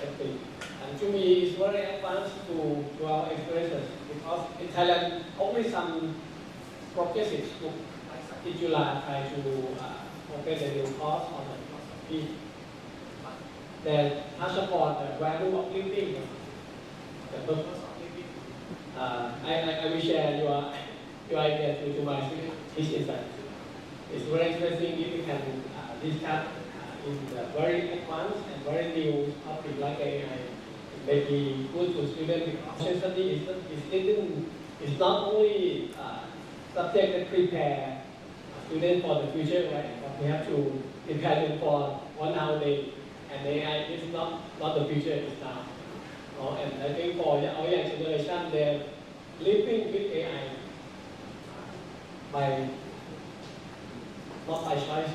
ethics. And to me, it's very advanced to our experiences because in Thailand, only some progressive school, like in July, try to open a new course on the philosophy that touch upon the value of living, the purpose of living. I will share your idea to my students. It's very interesting if we can discuss in the very advanced and very new topic like AI. It may be good to students because study is not only subject that prepare students for the future, right? But we have to prepare them for 1 hour a day. And AI is not the future, it's now. And I think for our young generation, they're living with AI not by choice.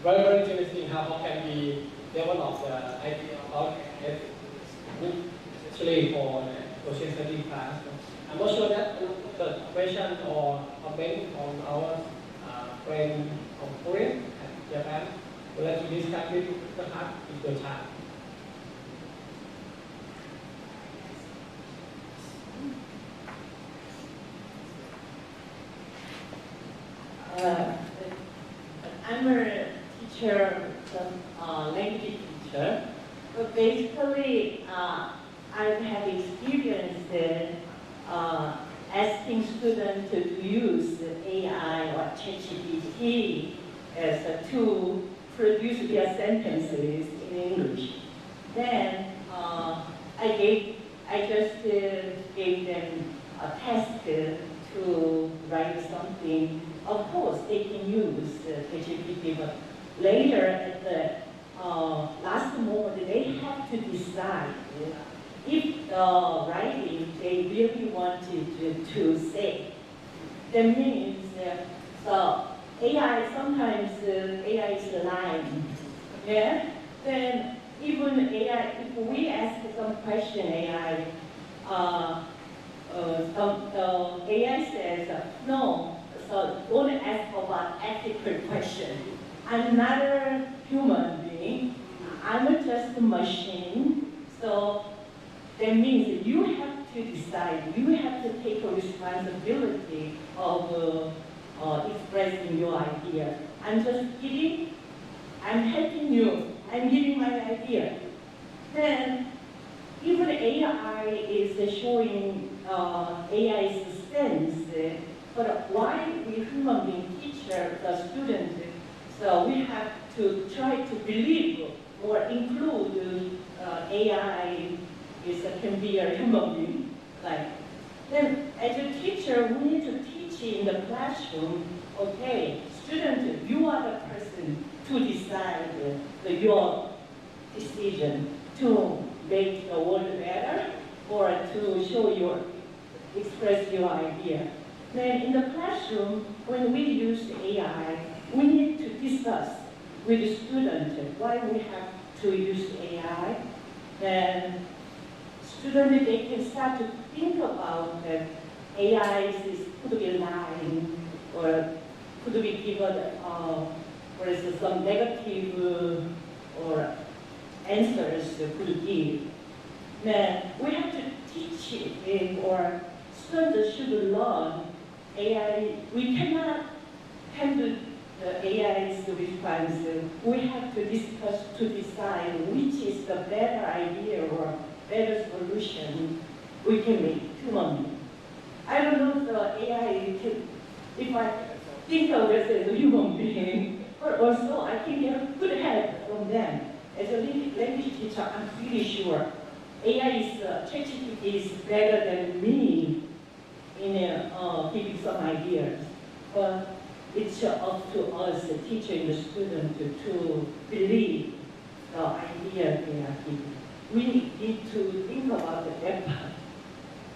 Very, very interesting how can we develop the idea about it, especially for the social studies class. I'm not sure that the question or comment on our friend from Korea and Japan. We'd like to discuss with the class with your child. I'm a teacher, language teacher. But basically, I've had experience asking students to use AI or ChatGPT as a tool produce their sentences in English. Then I just gave them a task to write something. Of course, they can use ChatGPT, but later at the last moment, they have to decide if the writing they really wanted to say. That means so AI, sometimes AI is lying. Yeah? Then even AI, if we ask some question AI, the AI says, no, so don't ask about ethical question. I'm not a human being, I'm just a machine. So that means you have to decide, you have to take a responsibility of expressing your idea. I'm just giving, I'm helping you, I'm giving my idea. Then, even AI is showing AI's stance, but why we human being teacher, the student, so we have to try to believe or include AI can be a human being. Like, then as a teacher, we need to teach in the classroom, okay, student, you are the person to decide your decision to make the world better or to express your idea. Then in the classroom, when we use AI, we need to discuss with the student why we have to use AI. Then students, they can start to think about that AI could be lying or could be given, for instance, some negative or could give. Now, we have to teach it, or students should learn AI. We cannot handle the AI's response. We have to discuss to decide which is the better idea or better solution we can make humanly. I don't know if the AI can, if I think of it as a human being, but also I can get good help from them. As a language teacher, I'm pretty sure AI is, ChatGPT is better than me in giving some ideas. But it's up to us, the teacher and the student, to believe the idea they are giving. We need to think about the impact.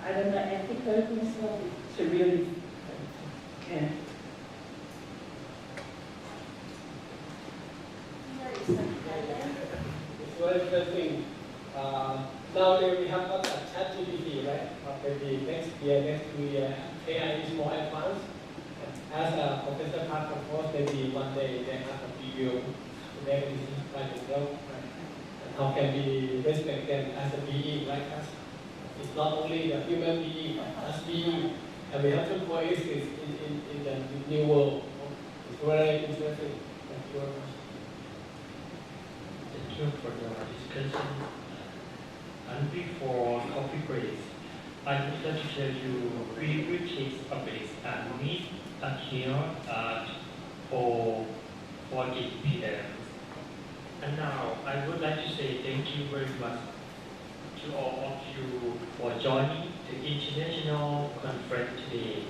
I don't know, ethical things, it's really, yeah. It's very interesting. Nowadays we have got a ChatGPT, right? Maybe next year, next 2 years, AI is more advanced. As a professor part of course, maybe one day they have a video to make a decision by themselves. Right? And how can we respect them as a being like us? It's not only the human being, but us being, and we have to coexist in the new world. It's very interesting. Thank you very much. Thank you for your discussion. And before coffee break, I would like to tell you we will take a break and meet here at 4:40 p.m. And now I would like to say thank you very much to all of you for joining the international conference today.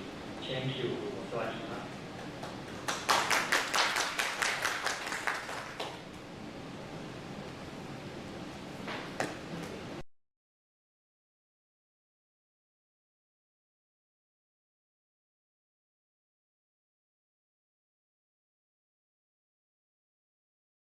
Thank you. สวัสดีครับ